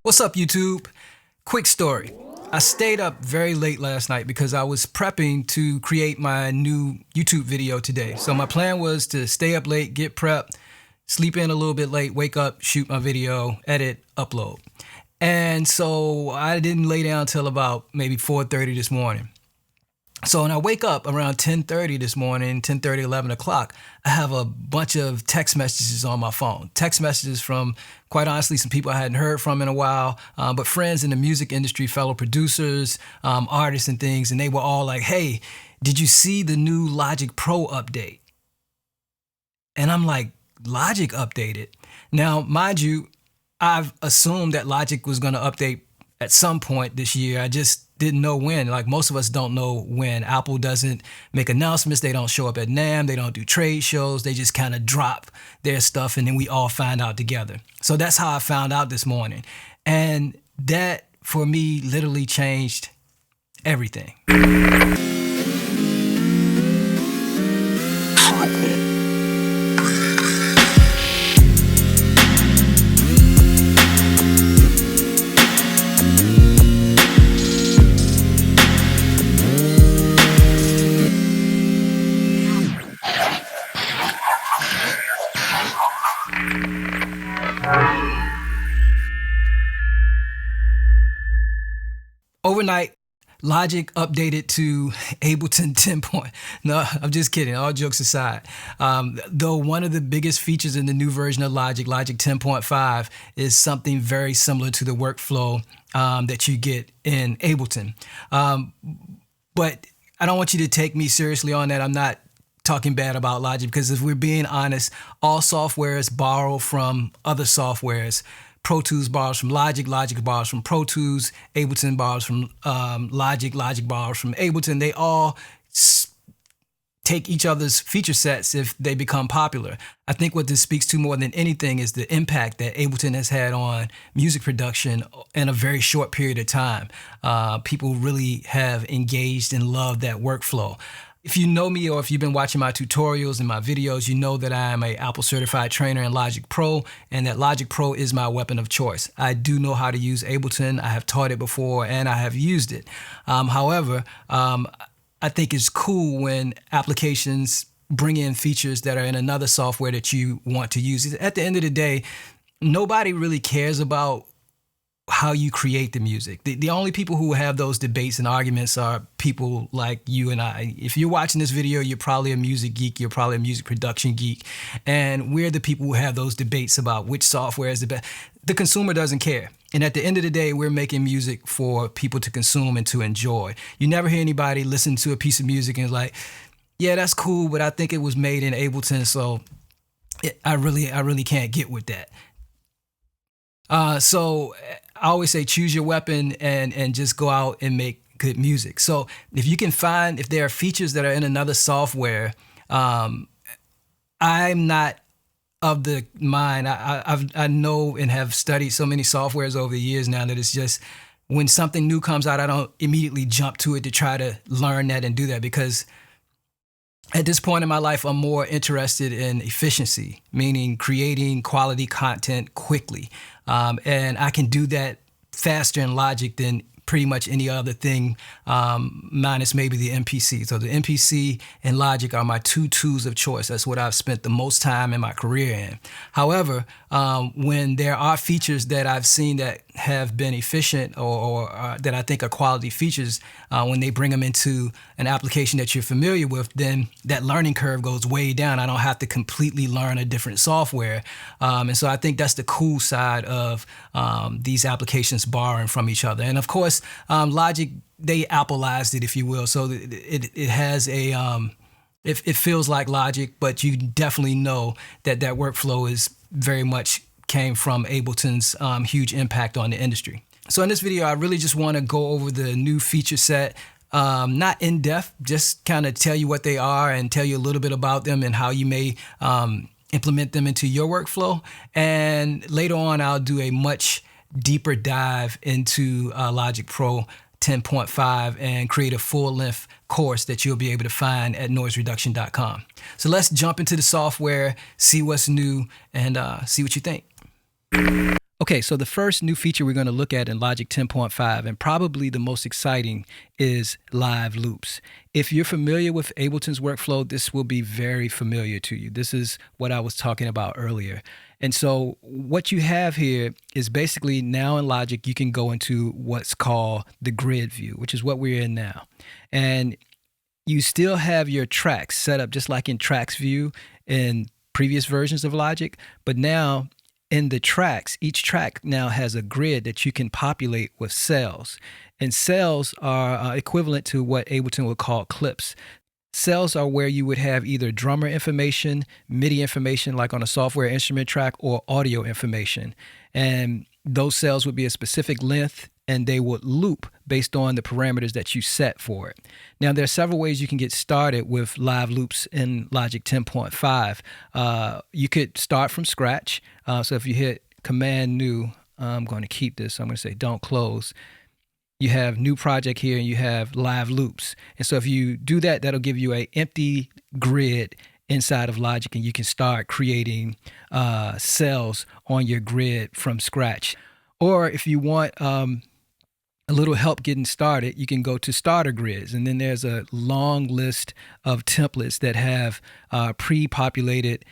What's up, YouTube? Quick story. I stayed up very late last night because I was prepping to create my new YouTube video today. So my plan was to stay up late, get prepped, sleep in a little bit late, wake up, shoot my video, edit, upload. And so I didn't lay down till about maybe 4:30 this morning. So when I wake up around 10:30 this morning, 10:30, 11 o'clock, I have a bunch of text messages on my phone. Text messages from, quite honestly, some people I hadn't heard from in a while, but friends in the music industry, fellow producers, artists and things, and they were all like, hey, did you see the new Logic Pro update? And I'm like, Logic updated? Now, mind you, I've assumed that Logic was going to update at some point this year. I just didn't know when. Like most of us don't know when. Apple doesn't make announcements. They don't show up at NAMM. They don't do trade shows. They just kind of drop their stuff and then we all find out together. So that's how I found out this morning. And that, for me, literally changed everything. Overnight, Logic updated to Ableton 10 point. No, I'm just kidding. All jokes aside. Though one of the biggest features in the new version of Logic 10.5, is something very similar to the workflow that you get in Ableton. But I don't want you to take me seriously on that. I'm not talking bad about Logic because if we're being honest, all softwares borrow from other softwares. Pro Tools borrows from Logic, Logic borrows from Pro Tools, Ableton borrows from Logic, Logic borrows from Ableton. They all take each other's feature sets if they become popular. I think what this speaks to more than anything is the impact that Ableton has had on music production in a very short period of time. People really have engaged and loved that workflow. If you know me or if you've been watching my tutorials and my videos, you know that I am an Apple certified trainer in Logic Pro and that Logic Pro is my weapon of choice. I do know how to use Ableton. I have taught it before and I have used it. However, I think it's cool when applications bring in features that are in another software that you want to use. At the end of the day, nobody really cares about how you create the music. The only people who have those debates and arguments are people like you and I. If you're watching this video, you're probably a music geek, you're probably a music production geek, and we're the people who have those debates about which software is the best. The consumer doesn't care. And at the end of the day, we're making music for people to consume and to enjoy. You never hear anybody listen to a piece of music and is like, yeah, that's cool, but I think it was made in Ableton, so I really can't get with that. So I always say choose your weapon and just go out and make good music. So if you can find, if there are features that are in another software, I'm not of the mind. I know and have studied so many softwares over the years now that it's just when something new comes out, I don't immediately jump to it to try to learn that and do that because at this point in my life, I'm more interested in efficiency, meaning creating quality content quickly. And I can do that faster in Logic than pretty much any other thing, minus maybe the MPC. So the MPC and Logic are my two tools of choice. That's what I've spent the most time in my career in. However, when there are features that I've seen that have been efficient or that I think are quality features, when they bring them into an application that you're familiar with, then that learning curve goes way down. I don't have to completely learn a different software. And so I think that's the cool side of these applications borrowing from each other. And of course, Logic, they Appleized it, if you will. So it has a, it feels like Logic, but you definitely know that that workflow is very much came from Ableton's huge impact on the industry. So in this video, I really just want to go over the new feature set, not in depth, just kind of tell you what they are and tell you a little bit about them and how you may implement them into your workflow. And later on, I'll do a much deeper dive into Logic Pro 10.5 and create a full-length course that you'll be able to find at NoiZreduction.com. So let's jump into the software, see what's new, and see what you think. Okay, so the first new feature we're going to look at in Logic 10.5, and probably the most exciting, is live loops. If you're familiar with Ableton's workflow, this will be very familiar to you. This is what I was talking about earlier. And so what you have here is basically now in Logic, you can go into what's called the grid view, which is what we're in now. And you still have your tracks set up just like in tracks view in previous versions of Logic, but now in the tracks, each track now has a grid that you can populate with cells. And cells are equivalent to what Ableton would call clips. Cells are where you would have either drummer information, MIDI information like on a software instrument track, or audio information. And those cells would be a specific length and they would loop based on the parameters that you set for it. Now, there are several ways you can get started with live loops in Logic 10.5. You could start from scratch. So if you hit Command New, I'm going to keep this. So I'm going to say Don't Close. You have New Project here, and you have live loops. And so if you do that, that'll give you an empty grid inside of Logic, and you can start creating cells on your grid from scratch. Or if you want a little help getting started, you can go to starter grids, and then there's a long list of templates that have pre-populated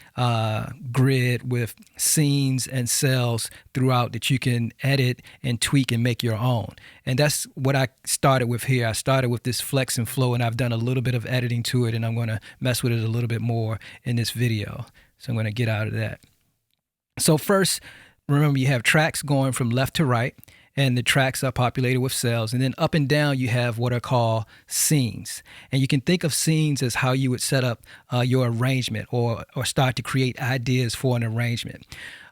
grid with scenes and cells throughout that you can edit and tweak and make your own. And that's what I started with here. I started with this flex and flow, and I've done a little bit of editing to it, and I'm going to mess with it a little bit more in this video. So I'm going to get out of that. So first, remember you have tracks going from left to right, and the tracks are populated with cells. And then up and down, you have what are called scenes. And you can think of scenes as how you would set up your arrangement or start to create ideas for an arrangement.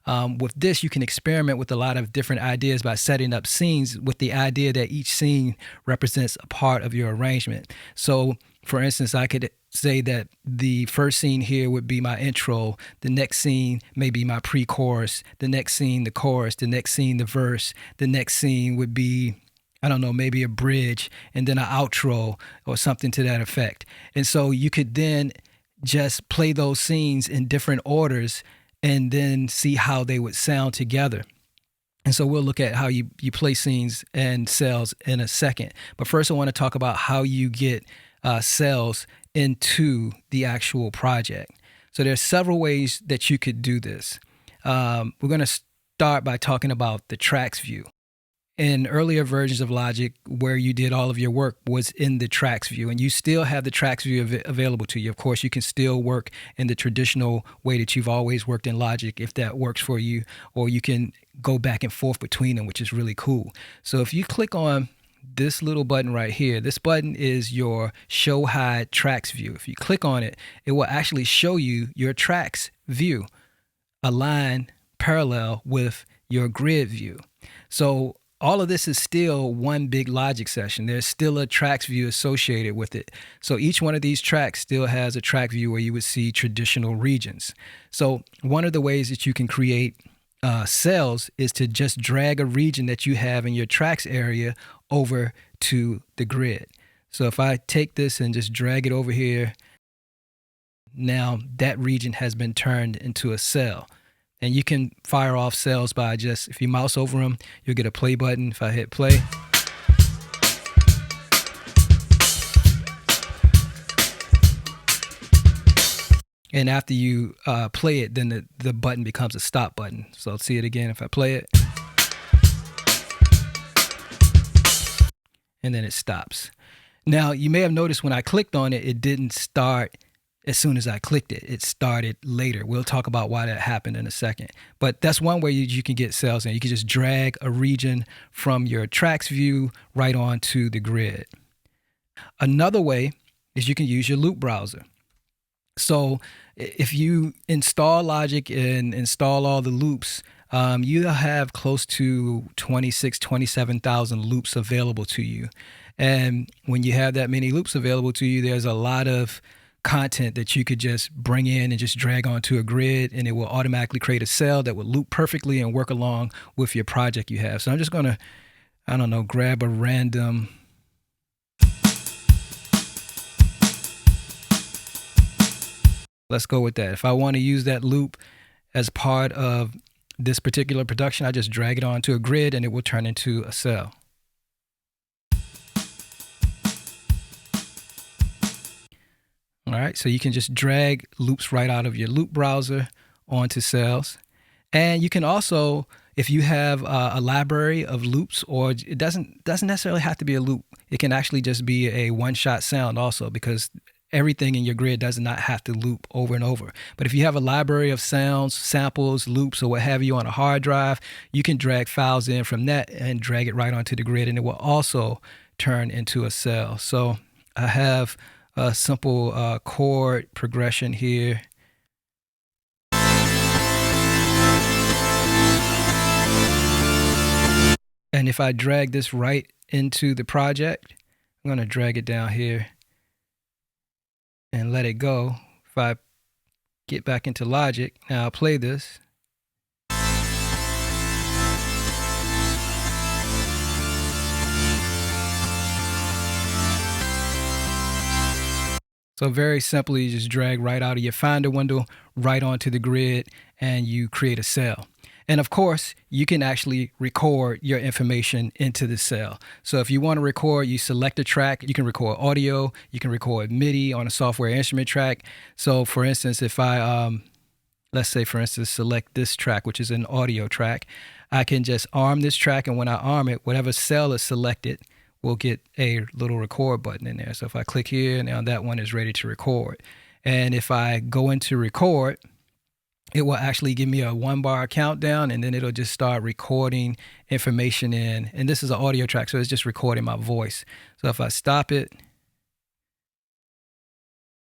With this, you can experiment with a lot of different ideas by setting up scenes with the idea that each scene represents a part of your arrangement. So, for instance, I could say that the first scene here would be my intro, the next scene may be my pre-chorus, the next scene the chorus, the next scene the verse, the next scene would be, I don't know, maybe a bridge, and then an outro or something to that effect. And so you could then just play those scenes in different orders and then see how they would sound together. And so we'll look at how you play scenes and cells in a second. But first I want to talk about how you get cells into the actual project. So there's several ways that you could do this. We're going to start by talking about the tracks view. In earlier versions of Logic, where you did all of your work was in the tracks view, and you still have the tracks view available to you. Of course, you can still work in the traditional way that you've always worked in Logic if that works for you, or you can go back and forth between them, which is really cool. So if you click on this little button right here, this button is your show hide tracks view. If you click on it, it will actually show you your tracks view aligned parallel with your grid view. So all of this is still one big Logic session. There's still a tracks view associated with it. So each one of these tracks still has a track view where you would see traditional regions. So one of the ways that you can create cells is to just drag a region that you have in your tracks area over to the grid. So if I take this and just drag it over here, now that region has been turned into a cell. And you can fire off cells by just, if you mouse over them, you'll get a play button. If I hit play, and after you play it, then the button becomes a stop button. So I'll see it again if I play it. And then it stops. Now, you may have noticed when I clicked on it, it didn't start as soon as I clicked it. It started later. We'll talk about why that happened in a second. But that's one way you can get cells in. You can just drag a region from your tracks view right onto the grid. Another way is you can use your loop browser. So if you install Logic and install all the loops, you have close to 27,000 loops available to you. And when you have that many loops available to you, there's a lot of content that you could just bring in and just drag onto a grid, and it will automatically create a cell that will loop perfectly and work along with your project you have. So I'm just going to, I don't know, grab a random. Let's go with that. If I want to use that loop as part of this particular production, I just drag it onto a grid and it will turn into a cell. All right, so you can just drag loops right out of your loop browser onto cells. And you can also, if you have a library of loops, or it doesn't necessarily have to be a loop. It can actually just be a one-shot sound also, because everything in your grid does not have to loop over and over. But if you have a library of sounds, samples, loops, or what have you on a hard drive, you can drag files in from that and drag it right onto the grid, and it will also turn into a cell. So I have a simple chord progression here. And if I drag this right into the project, I'm going to drag it down here and let it go. If I get back into Logic, now I'll play this. So very simply, you just drag right out of your Finder window right onto the grid and you create a cell. And of course, you can actually record your information into the cell. So if you want to record, you select a track. You can record audio. You can record MIDI on a software instrument track. So for instance, if I, let's say for instance, select this track, which is an audio track, I can just arm this track. And when I arm it, whatever cell is selected, we'll get a little record button in there. So if I click here, now that one is ready to record. And if I go into record, it will actually give me a 1-bar countdown, and then it'll just start recording information in. And this is an audio track, so it's just recording my voice. So if I stop it,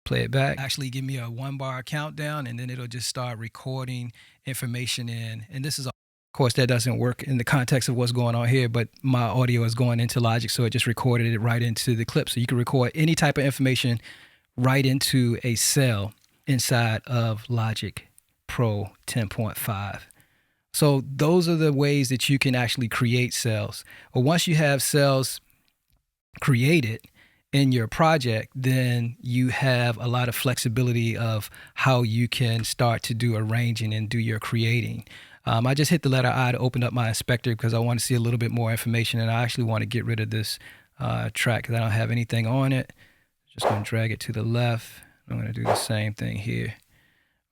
play it back, actually give me a 1-bar countdown, and then it'll just start recording information in. And this is, of course, that doesn't work in the context of what's going on here, but my audio is going into Logic, so it just recorded it right into the clip. So you can record any type of information right into a cell inside of Logic Pro 10.5. So those are the ways that you can actually create cells. Well, once you have cells created in your project, then you have a lot of flexibility of how you can start to do arranging and do your creating. I just hit the letter I to open up my inspector because I want to see a little bit more information, and I actually want to get rid of this track because I don't have anything on it. Just going to drag it to the left. I'm going to do the same thing here.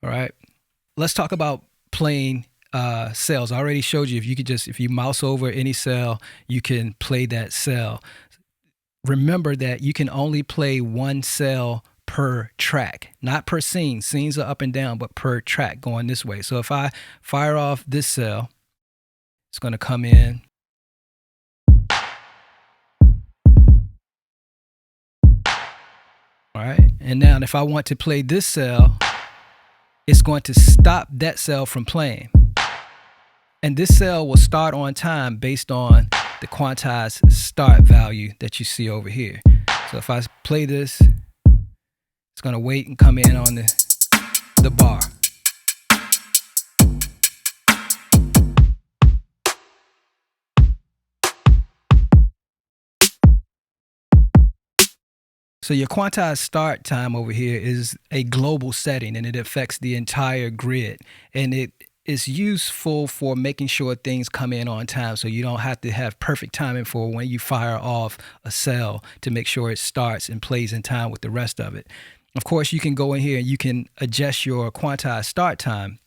All right. Let's talk about playing cells. I already showed you if you mouse over any cell, you can play that cell. Remember that you can only play one cell per track, not per scene. Scenes are up and down, but per track going this way. So if I fire off this cell, it's going to come in. All right. And now if I want to play this cell, it's going to stop that cell from playing. And this cell will start on time based on the quantized start value that you see over here. So if I play this, it's going to wait and come in on the bar. So your quantized start time over here is a global setting, and it affects the entire grid. And it is useful for making sure things come in on time, so you don't have to have perfect timing for when you fire off a cell to make sure it starts and plays in time with the rest of it. Of course, you can go in here and you can adjust your quantized start time.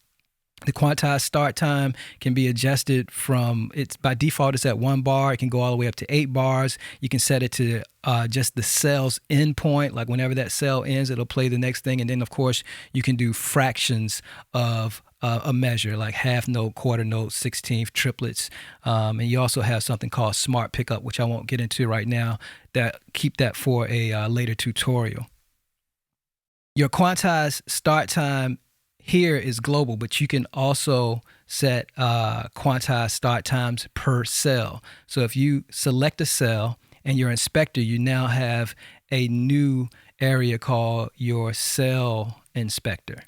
The quantized start time can be adjusted from, it's by default it's at 1 bar. It can go all the way up to 8 bars. You can set it to just the cell's endpoint, like whenever that cell ends, it'll play the next thing. And then of course you can do fractions of a measure, like half note, quarter note, 16th, triplets. And you also have something called smart pickup, which I won't get into right now. Keep that for a later tutorial. Your quantized start time here is global, but you can also set quantized start times per cell. So if you select a cell and your inspector, you now have a new area called your cell inspector.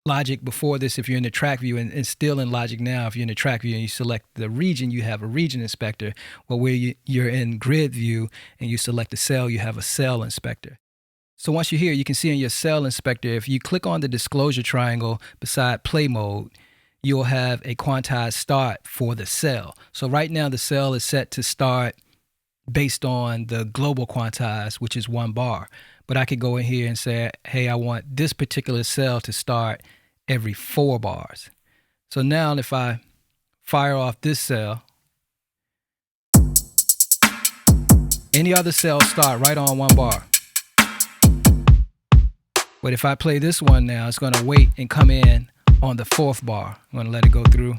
Logic before this, if you're in the track view, and still in Logic now, if you're in the track view and you select the region, you have a region inspector. Well, where you're in grid view and you select a cell, you have a cell inspector. So once you're here, you can see in your cell inspector, if you click on the disclosure triangle beside play mode, you'll have a quantized start for the cell. So right now the cell is set to start based on the global quantize, which is 1 bar. But I could go in here and say, hey, I want this particular cell to start every 4 bars. So now if I fire off this cell, any other cell start right on 1 bar. But if I play this one now, it's going to wait and come in on the 4th bar. I'm going to let it go through.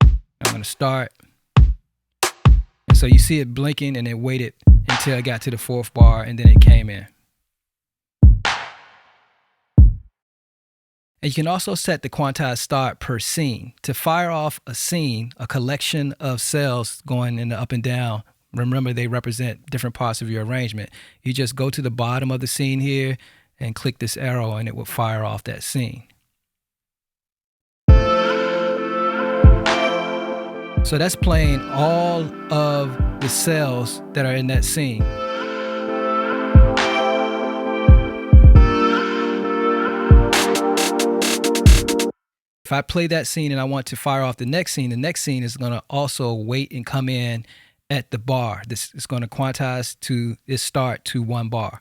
I'm going to start. And so you see it blinking, and it waited until it got to the 4th bar, and then it came in. And you can also set the quantized start per scene. To fire off a scene, a collection of cells going in the up and down, remember they represent different parts of your arrangement. You just go to the bottom of the scene here and click this arrow, and it will fire off that scene. So that's playing all of the cells that are in that scene. If I play that scene and I want to fire off the next scene is going to also wait and come in at the bar. This is going to quantize to its start to 1 bar.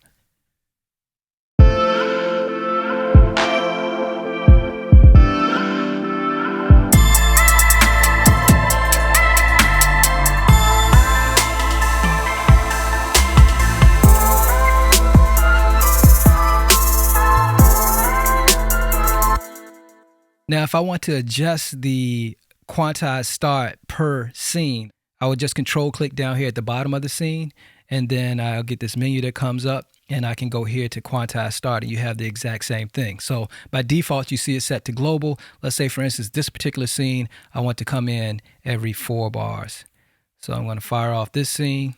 Now, if I want to adjust the quantized start per scene, I would just control click down here at the bottom of the scene, and then I'll get this menu that comes up, and I can go here to quantize start, and you have the exact same thing. So by default, you see it set to global. Let's say, for instance, this particular scene, I want to come in every 4 bars. So I'm going to fire off this scene.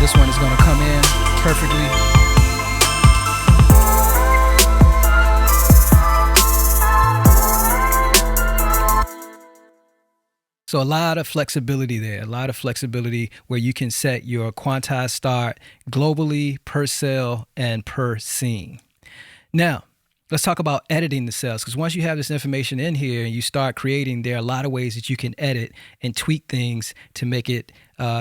This one is going to come in perfectly. So a lot of flexibility there, a lot of flexibility where you can set your quantized start globally, per cell, and per scene. Now, let's talk about editing the cells, because once you have this information in here and you start creating, there are a lot of ways that you can edit and tweak things to make it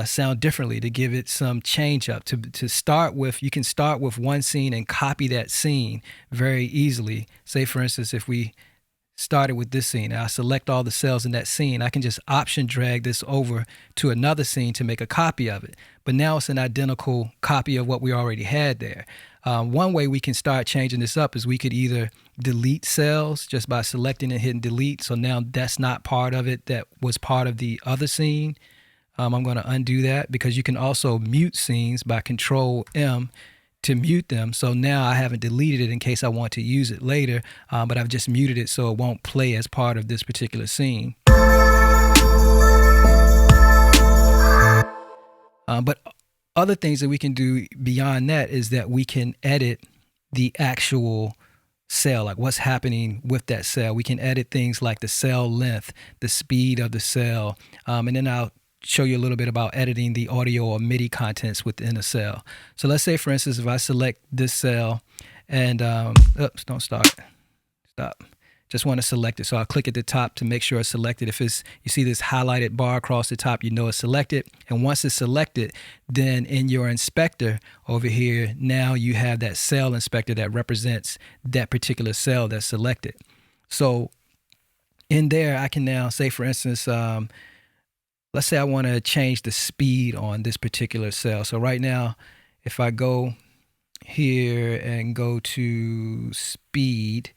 sound differently, to give it some change up. To start with, you can start with one scene and copy that scene very easily. Say, for instance, if we started with this scene, and I select all the cells in that scene, I can just option drag this over to another scene to make a copy of it. But now it's an identical copy of what we already had there. One way we can start changing this up is we could either delete cells just by selecting and hitting delete. So now that's not part of it that was part of the other scene. I'm going to undo that, because you can also mute scenes by Control M to mute them. So now I haven't deleted it in case I want to use it later, but I've just muted it so it won't play as part of this particular scene. But other things that we can do beyond that is that we can edit the actual cell, like what's happening with that cell. We can edit things like the cell length, the speed of the cell, and then I'll show you a little bit about editing the audio or MIDI contents within a cell. So let's say, for instance, if I select this cell and, oops, don't start, stop. Just want to select it. So I'll click at the top to make sure it's selected. If it's, you see this highlighted bar across the top, you know it's selected. And once it's selected, then in your inspector over here, now you have that cell inspector that represents that particular cell that's selected. So in there, I can now say, for instance, let's say I want to change the speed on this particular cell. So right now, if I go here and go to speed,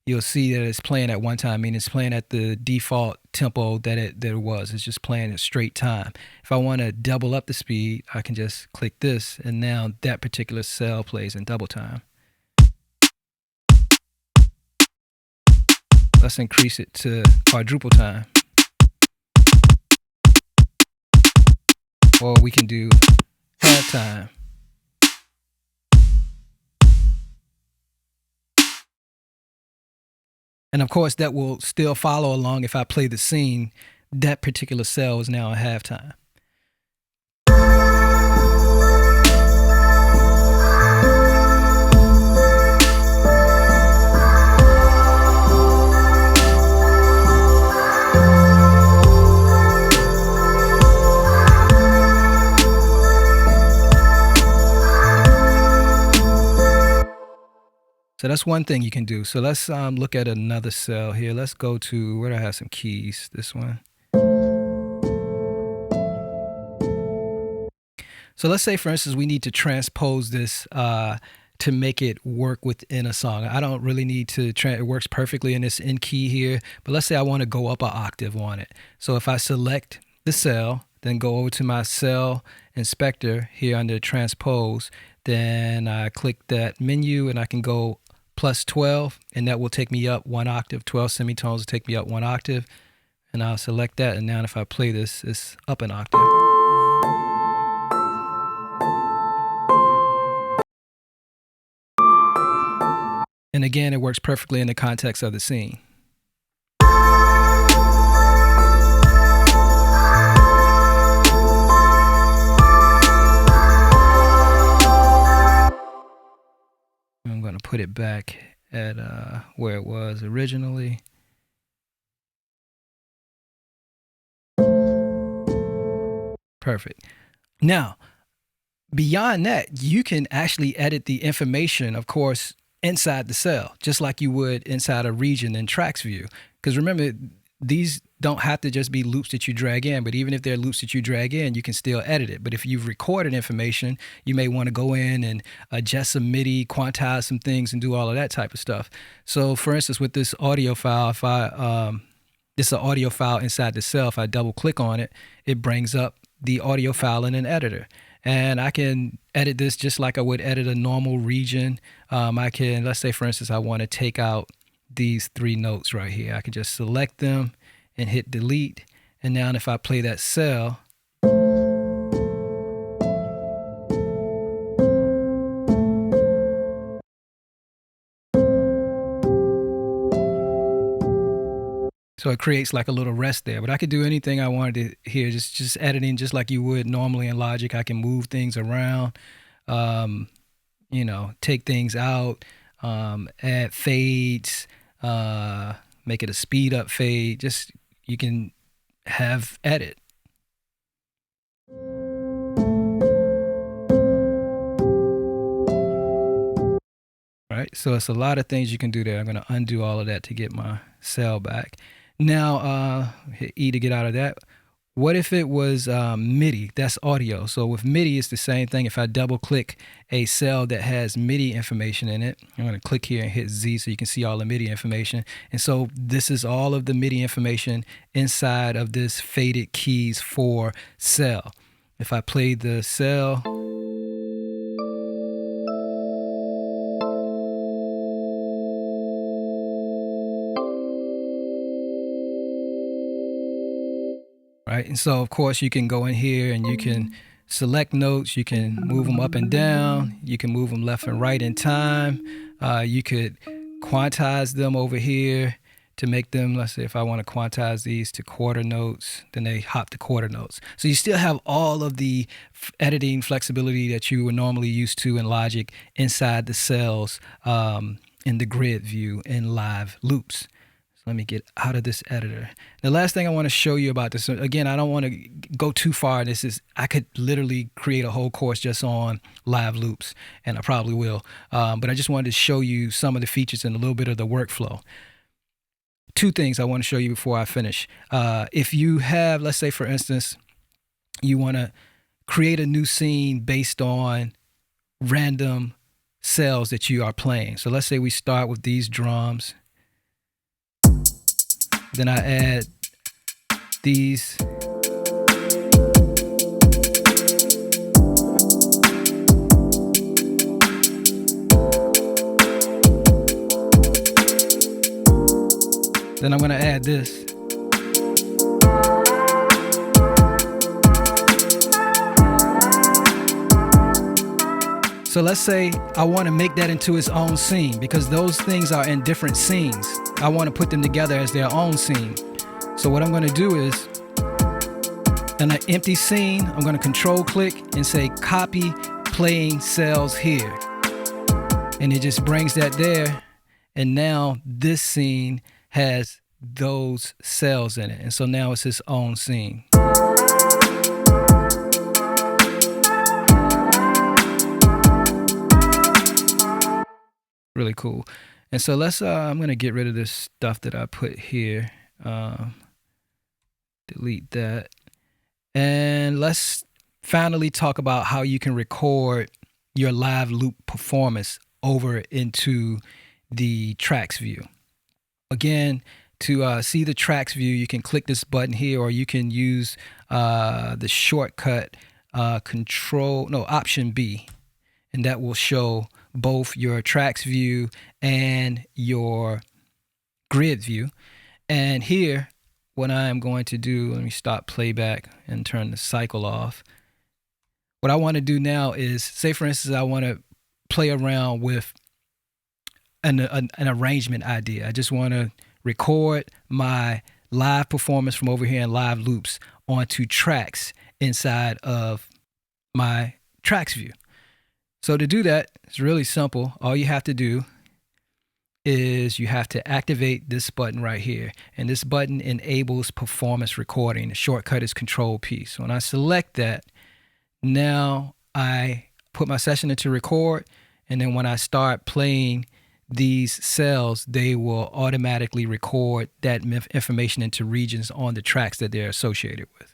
you'll see that it's playing at one time, meaning it's playing at the default tempo that it was. It's just playing at straight time. If I want to double up the speed, I can just click this, and now that particular cell plays in double time. Let's increase it to quadruple time. Or we can do half time. And of course, that will still follow along if I play the scene that particular cell is now a halftime. So that's one thing you can do. So let's look at another cell here. Let's go to where do I have some keys. This one. So let's say, for instance, we need to transpose this to make it work within a song. I don't really need to, it works perfectly in this in key here, but let's say I want to go up an octave on it. So if I select the cell, then go over to my cell inspector here under transpose, then I click that menu and I can go plus 12, and that will take me up one octave. 12 semitones will take me up one octave, and I'll select that, and now if I play this, it's up an octave. And again, it works perfectly in the context of the scene. I'm going to put it back at where it was originally. Perfect. Now, beyond that, you can actually edit the information, of course, inside the cell, just like you would inside a region in tracks view. Because remember, these don't have to just be loops that you drag in, but even if they're loops that you drag in, you can still edit it. But if you've recorded information, you may want to go in and adjust some MIDI, quantize some things, and do all of that type of stuff. So for instance, with this audio file, if this is an audio file inside the cell, if I double click on it, it brings up the audio file in an editor. And I can edit this just like I would edit a normal region. I can, let's say for instance, I want to take out these 3 notes right here. I can just select them and hit delete. And now if I play that cell, so it creates like a little rest there. But I could do anything I wanted to here, just editing just like you would normally in Logic. I can move things around, you know, take things out, add fades, make it a speed up fade. Just, you can have edit. Right, so it's a lot of things you can do there. I'm going to undo all of that to get my cell back. Now, hit E to get out of that. What if it was MIDI? That's audio. So with MIDI, it's the same thing. If I double click a cell that has MIDI information in it, I'm going to click here and hit Z so you can see all the MIDI information. And so this is all of the MIDI information inside of this faded keys for cell. If I play the cell, right? And so, of course, you can go in here and you can select notes. You can move them up and down. You can move them left and right in time. You could quantize them over here to make them, let's say if I want to quantize these to quarter notes, then they hop to quarter notes. So you still have all of the editing flexibility that you were normally used to in Logic inside the cells in the grid view in live loops. Let me get out of this editor. The last thing I want to show you about this, again, I don't want to go too far. This is, I could literally create a whole course just on live loops, and I probably will. But I just wanted to show you some of the features and a little bit of the workflow. 2 things I want to show you before I finish. If you have, let's say for instance, you want to create a new scene based on random cells that you are playing. So let's say we start with these drums. Then I add these. Then I'm going to add this. So let's say I want to make that into its own scene because those things are in different scenes. I want to put them together as their own scene. So what I'm going to do is In an empty scene, I'm going to control click and say copy playing cells here. And it just brings that there. And now this scene has those cells in it. And so now it's its own scene. Really cool. And so I'm going to get rid of this stuff that I put here. Delete that. And let's finally talk about how you can record your live loop performance over into the tracks view. Again, to see the tracks view, you can click this button here, or you can use the shortcut Option B, and that will show both your tracks view and your grid view. And here, what I am going to do, let me stop playback and turn the cycle off. What I want to do now is, say for instance, I want to play around with an arrangement idea. I just want to record my live performance from over here in live loops onto tracks inside of my tracks view. So to do that, it's really simple. All you have to do is you have to activate this button right here. And this button enables performance recording. The shortcut is Control P. So when I select that, now I put my session into record. And then when I start playing these cells, they will automatically record that information into regions on the tracks that they're associated with.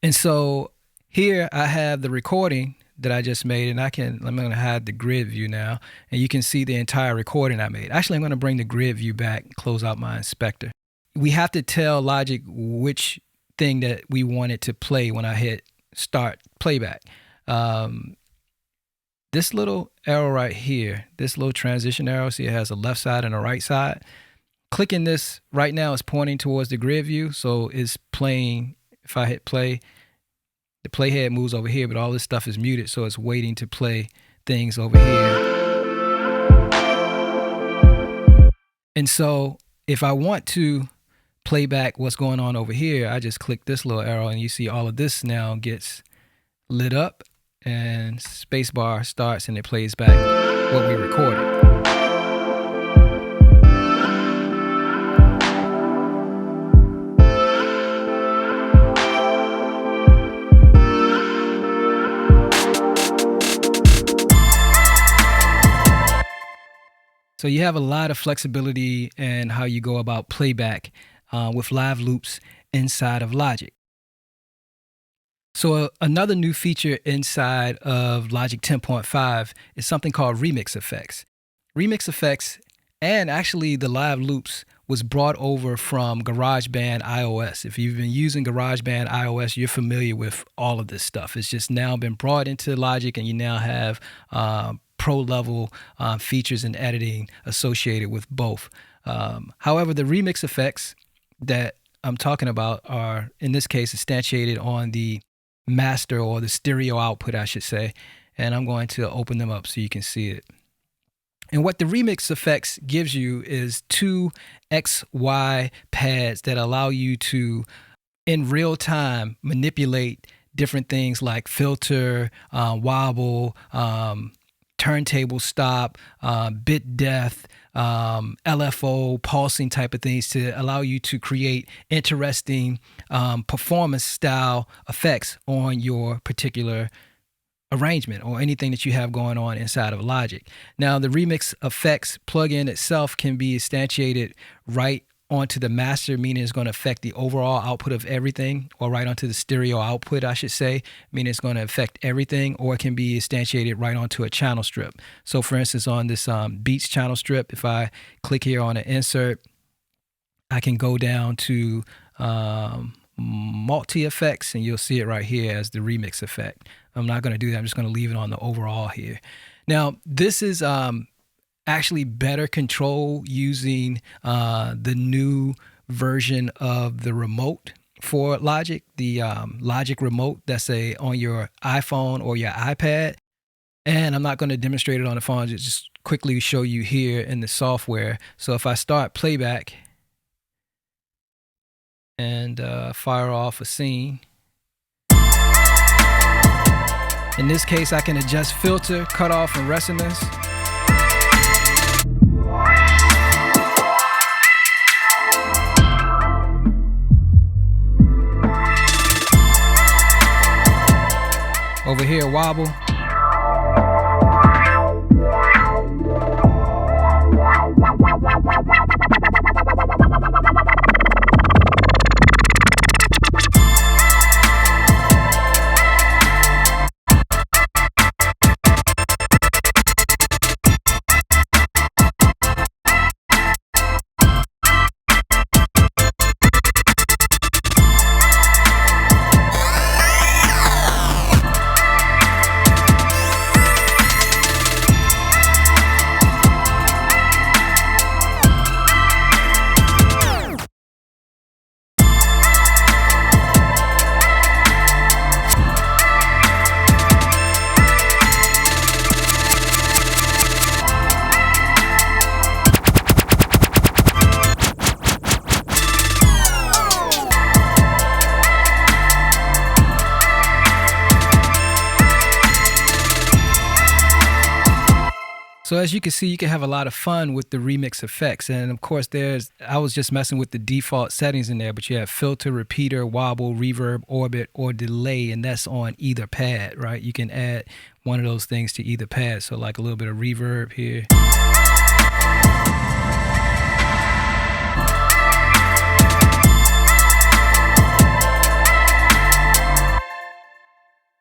And so here I have the recording that I just made, and I'm going to hide the grid view now, and you can see the entire recording I made. Actually, I'm going to bring the grid view back and close out my inspector. We have to tell Logic which thing that we want it to play when I hit start playback. This little arrow right here, this little transition arrow, see it has a left side and a right side. Clicking this right now is pointing towards the grid view, so it's playing. If I hit play, the playhead moves over here, but all this stuff is muted, so it's waiting to play things over here. And so if I want to play back what's going on over here, I just click this little arrow, and you see all of this now gets lit up, and spacebar starts, and it plays back what we recorded. So you have a lot of flexibility in how you go about playback with live loops inside of Logic. So another new feature inside of Logic 10.5 is something called remix effects. Remix effects and actually the live loops was brought over from GarageBand iOS. If you've been using GarageBand iOS, you're familiar with all of this stuff. It's just now been brought into Logic, and you now have pro-level features and editing associated with both. However, the remix effects that I'm talking about are, in this case, instantiated on the master, or the stereo output, I should say. And I'm going to open them up so you can see it. And what the remix effects gives you is 2 XY pads that allow you to, in real time, manipulate different things like filter, wobble, turntable stop, bit depth, LFO, pulsing type of things to allow you to create interesting performance style effects on your particular arrangement or anything that you have going on inside of Logic. Now, the Remix Effects plugin itself can be instantiated right onto the master, meaning it's going to affect the overall output of everything, or right onto the stereo output, I should say, meaning it's going to affect everything, or it can be instantiated right onto a channel strip. So for instance, on this Beats channel strip, if I click here on an insert, I can go down to multi-effects, and you'll see it right here as the remix effect. I'm not going to do that. I'm just going to leave it on the overall here. Now, this is actually better control using the new version of the remote for Logic, the Logic remote that's on your iPhone or your iPad. And I'm not going to demonstrate it on the phone, just quickly show you here in the software. So if I start playback and fire off a scene, in this case, I can adjust filter, cutoff, and resonance. Over here, wobble. So as you can see, you can have a lot of fun with the remix effects. And of course, I was just messing with the default settings in there, but you have filter, repeater, wobble, reverb, orbit, or delay, and that's on either pad, right? You can add one of those things to either pad. So like a little bit of reverb here.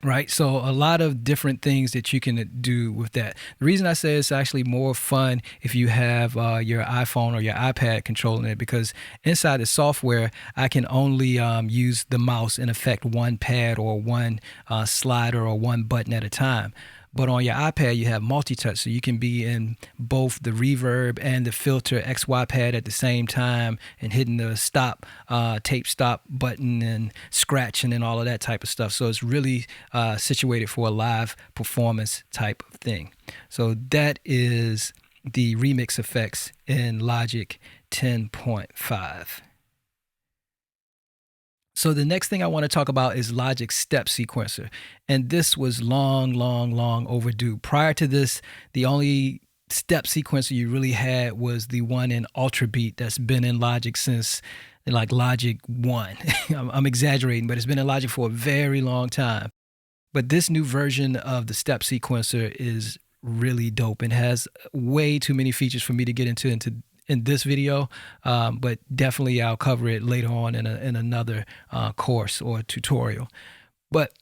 Right, so a lot of different things that you can do with that. The reason I say it's actually more fun if you have your iPhone or your iPad controlling it, because inside the software, I can only use the mouse and affect one pad or one slider or one button at a time. But on your iPad, you have multi-touch, so you can be in both the reverb and the filter XY pad at the same time and hitting the stop, tape stop button and scratching and all of that type of stuff. So it's really situated for a live performance type of thing. So that is the remix effects in Logic 10.5. So the next thing I want to talk about is Logic's step sequencer. And this was long overdue. Prior to this, the only step sequencer you really had was the one in Ultra Beat that's been in Logic since like Logic 1. I'm exaggerating, but it's been in Logic for a very long time. But this new version of the step sequencer is really dope and has way too many features for me to get into in this video, but definitely I'll cover it later on in another course or tutorial. But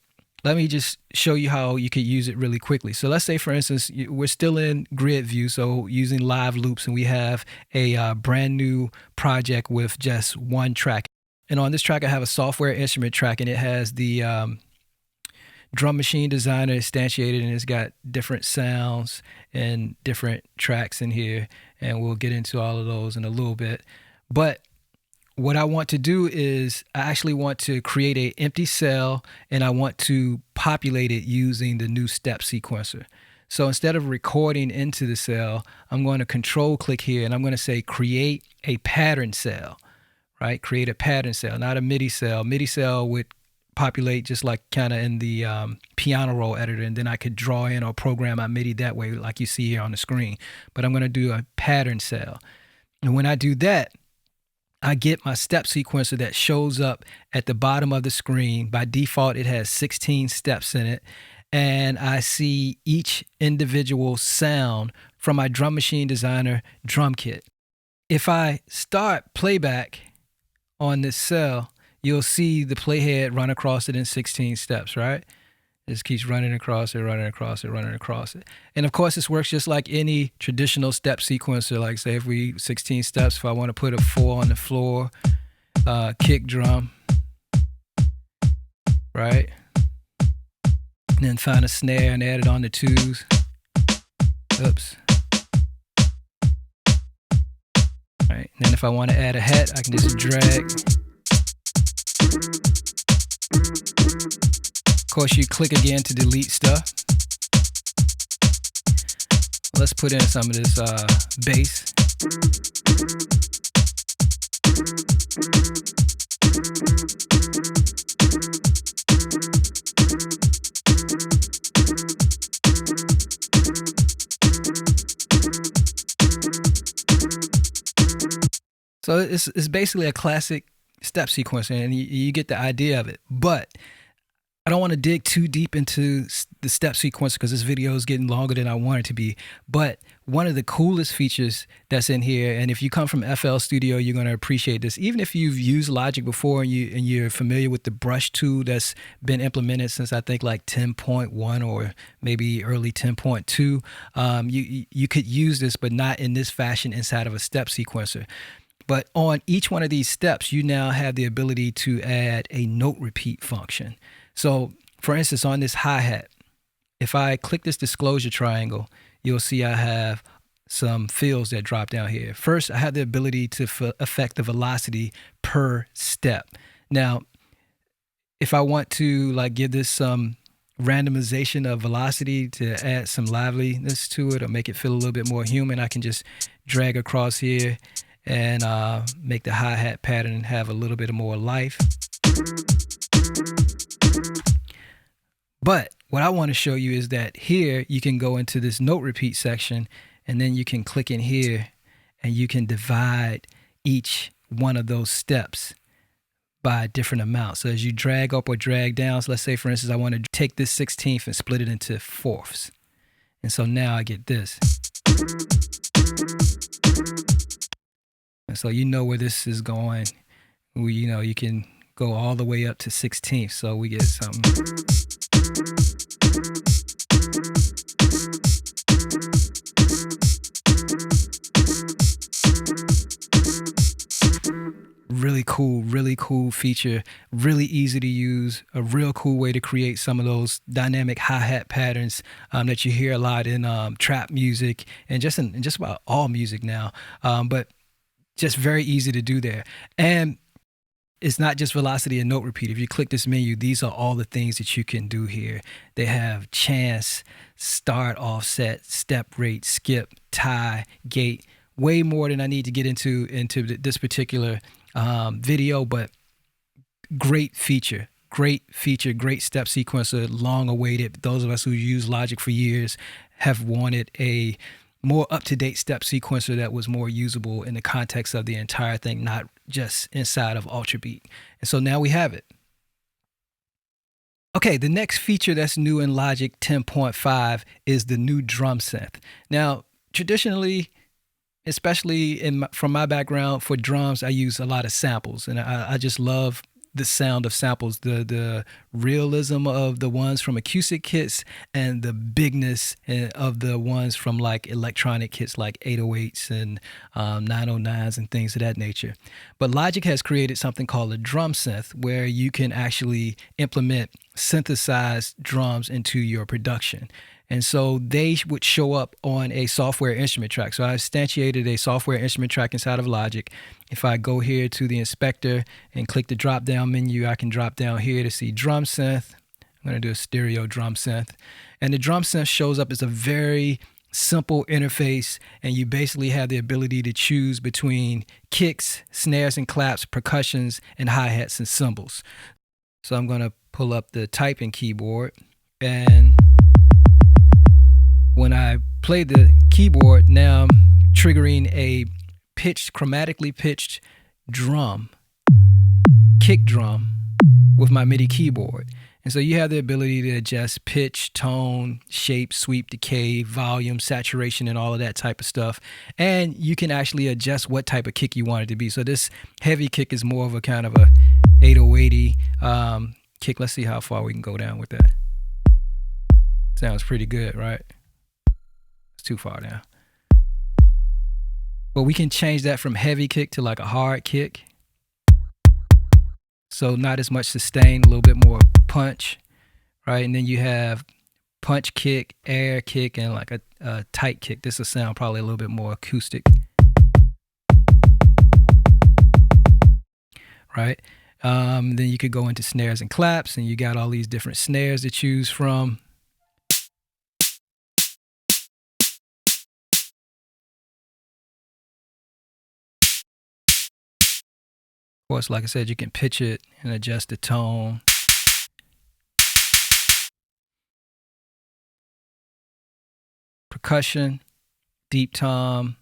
let me just show you how you could use it really quickly. So let's say, for instance, we're still in grid view, so using live loops, and we have a brand new project with just one track. And on this track, I have a software instrument track, and it has the drum machine designer instantiated, and it's got different sounds and different tracks in here, and we'll get into all of those in a little bit. But what I want to do is I actually want to create an empty cell, and I want to populate it using the new step sequencer. So instead of recording into the cell, I'm going to control click here and I'm going to say create a pattern cell, right? Create a pattern cell, not a MIDI cell. MIDI cell would populate just like kind of in the piano roll editor, and then I could draw in or program my MIDI that way like you see here on the screen. But I'm going to do a pattern cell. And when I do that, I get my step sequencer that shows up at the bottom of the screen. By default, it has 16 steps in it. And I see each individual sound from my Drum Machine Designer drum kit. If I start playback on this cell, you'll see the playhead run across it in 16 steps, right? It just keeps running across it, running across it, running across it. And of course, this works just like any traditional step sequencer. Like say if we 16 steps, if I want to put a 4 on the floor, kick drum, right? And then find a snare and add it on the 2s. Oops. Right. And then if I want to add a hat, I can just drag. Of course, you click again to delete stuff. Let's put in some of this bass. So it's basically a classic step sequencer, and you get the idea of it. But I don't want to dig too deep into the step sequencer because this video is getting longer than I want it to be. But one of the coolest features that's in here, and if you come from FL Studio, you're going to appreciate this. Even if you've used Logic before and you're familiar with the brush tool that's been implemented since I think like 10.1 or maybe early 10.2, you could use this, but not in this fashion inside of a step sequencer. But on each one of these steps, you now have the ability to add a note repeat function. So, for instance, on this hi-hat, if I click this disclosure triangle, you'll see I have some fills that drop down here. First, I have the ability to affect the velocity per step. Now, if I want to like give this some randomization of velocity to add some liveliness to it or make it feel a little bit more human, I can just drag across here and make the hi-hat pattern have a little bit more life. But what I want to show you is that here you can go into this note repeat section, and then you can click in here and you can divide each one of those steps by a different amount. So as you drag up or drag down, so let's say for instance I want to take this 16th and split it into fourths. And so now I get this. And so you know where this is going. You can go all the way up to 16th. So we get something. Really cool feature, really easy to use, a real cool way to create some of those dynamic hi-hat patterns that you hear a lot in trap music and just about all music now. But just very easy to do there. And it's not just velocity and note repeat. If you click this menu, these are all the things that you can do here. They have chance, start, offset, step rate, skip, tie, gate, way more than I need to get into this particular video, but great feature, great step sequencer, long awaited. Those of us who use Logic for years have wanted a more up-to-date step sequencer that was more usable in the context of the entire thing, not just inside of Ultrabeat. And so now we have it. Okay, the next feature that's new in Logic 10.5 is the new drum synth. Now, traditionally, especially from my background for drums, I use a lot of samples, and I just love the sound of samples, the realism of the ones from acoustic kits and the bigness of the ones from like electronic kits like 808s and 909s and things of that nature. But Logic has created something called a drum synth where you can actually implement synthesized drums into your production. And so they would show up on a software instrument track. So I instantiated a software instrument track inside of Logic. If I go here to the inspector and click the drop down menu, I can drop down here to see drum synth. I'm going to do a stereo drum synth. And the drum synth shows up as a very simple interface, and you basically have the ability to choose between kicks, snares and claps, percussions, and hi-hats and cymbals. So I'm going to pull up the typing keyboard, and when I play the keyboard, now I'm triggering a chromatically pitched drum, kick drum, with my MIDI keyboard. And so you have the ability to adjust pitch, tone, shape, sweep, decay, volume, saturation, and all of that type of stuff. And you can actually adjust what type of kick you want it to be. So this heavy kick is more of a kind of a 8080 kick. Let's see how far we can go down with that. Sounds pretty good, right? It's too far down. But we can change that from heavy kick to like a hard kick. So not as much sustain, a little bit more punch, right? And then you have punch kick, air kick, and like a tight kick. This will sound probably a little bit more acoustic, right? Then you could go into snares and claps, and you got all these different snares to choose from. Of course, like I said, you can pitch it and adjust the tone. Percussion, deep tom,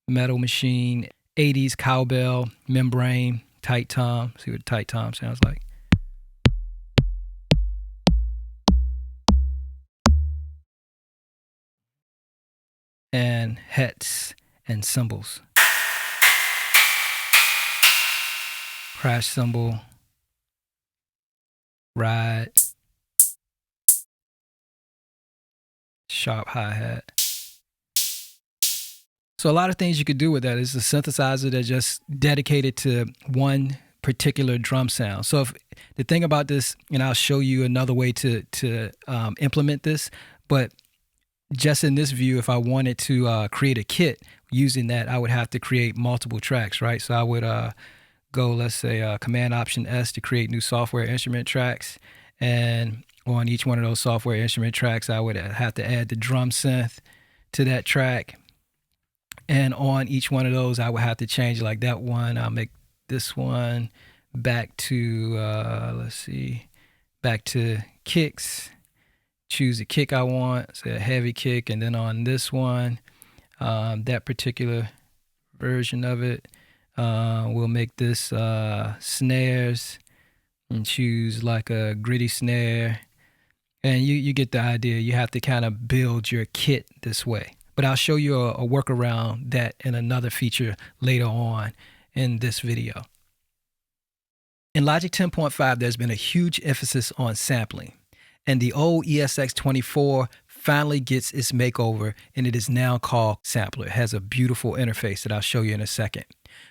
metal machine, 80s cowbell, membrane, tight tom. See what tight tom sounds like. And hats and cymbals. Crash cymbal, ride, sharp hi-hat. So a lot of things you could do with that. It's a synthesizer that's just dedicated to one particular drum sound. So if the thing about this, and I'll show you another way to implement this, but just in this view, if I wanted to create a kit using that, I would have to create multiple tracks, right? So I would go, let's say, Command Option S to create new software instrument tracks. And on each one of those software instrument tracks, I would have to add the drum synth to that track. And on each one of those, I would have to change like that one. I'll make this one back to, let's see, back to kicks. Choose the kick I want, say a heavy kick. And then on this one, that particular version of it, we'll make this snares and choose like a gritty snare. And you get the idea. You have to kind of build your kit this way. But I'll show you a workaround that in another feature later on in this video. In Logic 10.5, there's been a huge emphasis on sampling. And the old ESX24 finally gets its makeover, and it is now called Sampler. It has a beautiful interface that I'll show you in a second.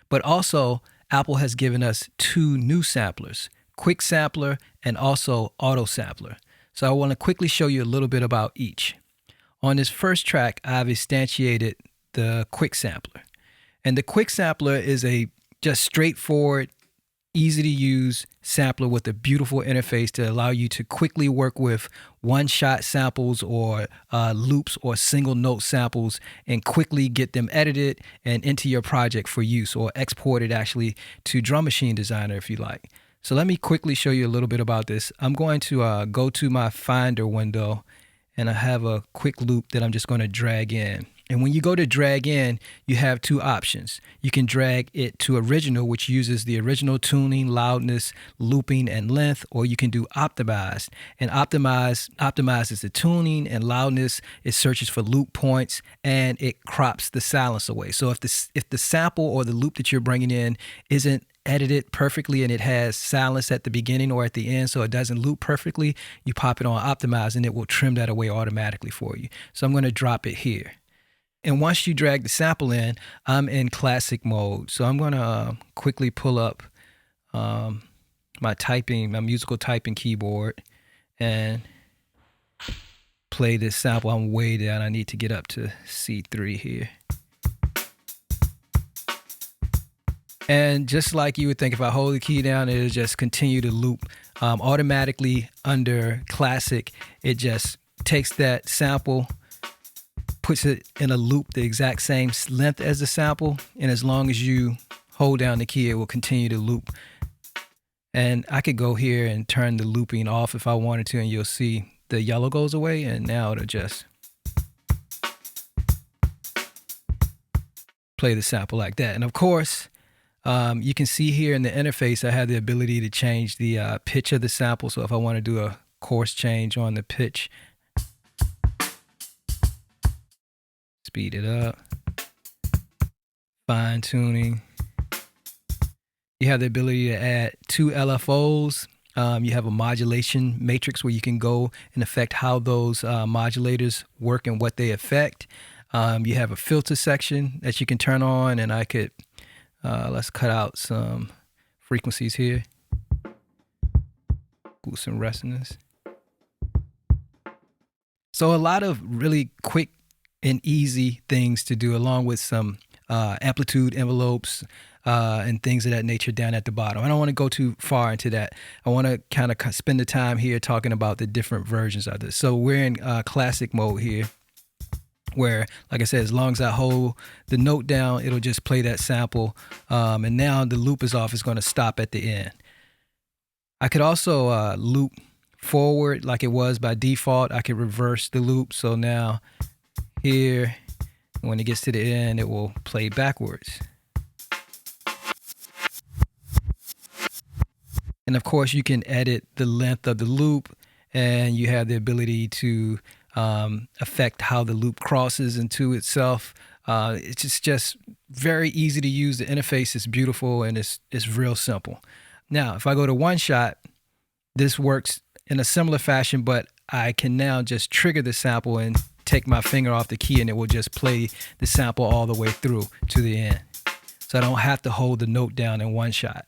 But also, Apple has given us two new samplers, Quick Sampler and also Auto Sampler. So I want to quickly show you a little bit about each. On this first track, I've instantiated the Quick Sampler. And the Quick Sampler is a just straightforward, easy to use sampler with a beautiful interface to allow you to quickly work with one-shot samples or loops or single note samples and quickly get them edited and into your project for use, or exported actually to Drum Machine Designer if you like. So let me quickly show you a little bit about this. I'm going to go to my Finder window, and I have a quick loop that I'm just going to drag in. And when you go to drag in, you have two options. You can drag it to original, which uses the original tuning, loudness, looping, and length, or you can do optimized. And optimizes the tuning and loudness. It searches for loop points, and it crops the silence away. So if the sample or the loop that you're bringing in isn't edited perfectly and it has silence at the beginning or at the end, so it doesn't loop perfectly, you pop it on optimize and it will trim that away automatically for you. So I'm going to drop it here. And once you drag the sample in, I'm in classic mode. So I'm going to quickly pull up my musical typing keyboard and play this sample. I'm way down. I need to get up to C3 here. And just like you would think, if I hold the key down, it'll just continue to loop automatically under classic. It just takes that sample, puts it in a loop the exact same length as the sample, and as long as you hold down the key, it will continue to loop. And I could go here and turn the looping off if I wanted to, and you'll see the yellow goes away, and now it'll just play the sample like that. And of course, you can see here in the interface, I have the ability to change the pitch of the sample. So if I want to do a coarse change on the pitch, speed it up, fine tuning. You have the ability to add 2 LFOs. You have a modulation matrix where you can go and affect how those modulators work and what they affect. You have a filter section that you can turn on, and I could, let's cut out some frequencies here. Boost some resonance. So a lot of really quick and easy things to do, along with some amplitude envelopes and things of that nature down at the bottom. I don't want to go too far into that. I want to kind of spend the time here talking about the different versions of this. So we're in classic mode here, where, like I said, as long as I hold the note down, it'll just play that sample. And now the loop is off. It's going to stop at the end. I could also loop forward like it was by default. I could reverse the loop. So now here, when it gets to the end, it will play backwards. And of course, you can edit the length of the loop, and you have the ability to affect how the loop crosses into itself. It's just very easy to use. The interface is beautiful, and it's real simple. Now, if I go to one shot, this works in a similar fashion, but I can now just trigger the sample and take my finger off the key, and it will just play the sample all the way through to the end. So I don't have to hold the note down in one shot.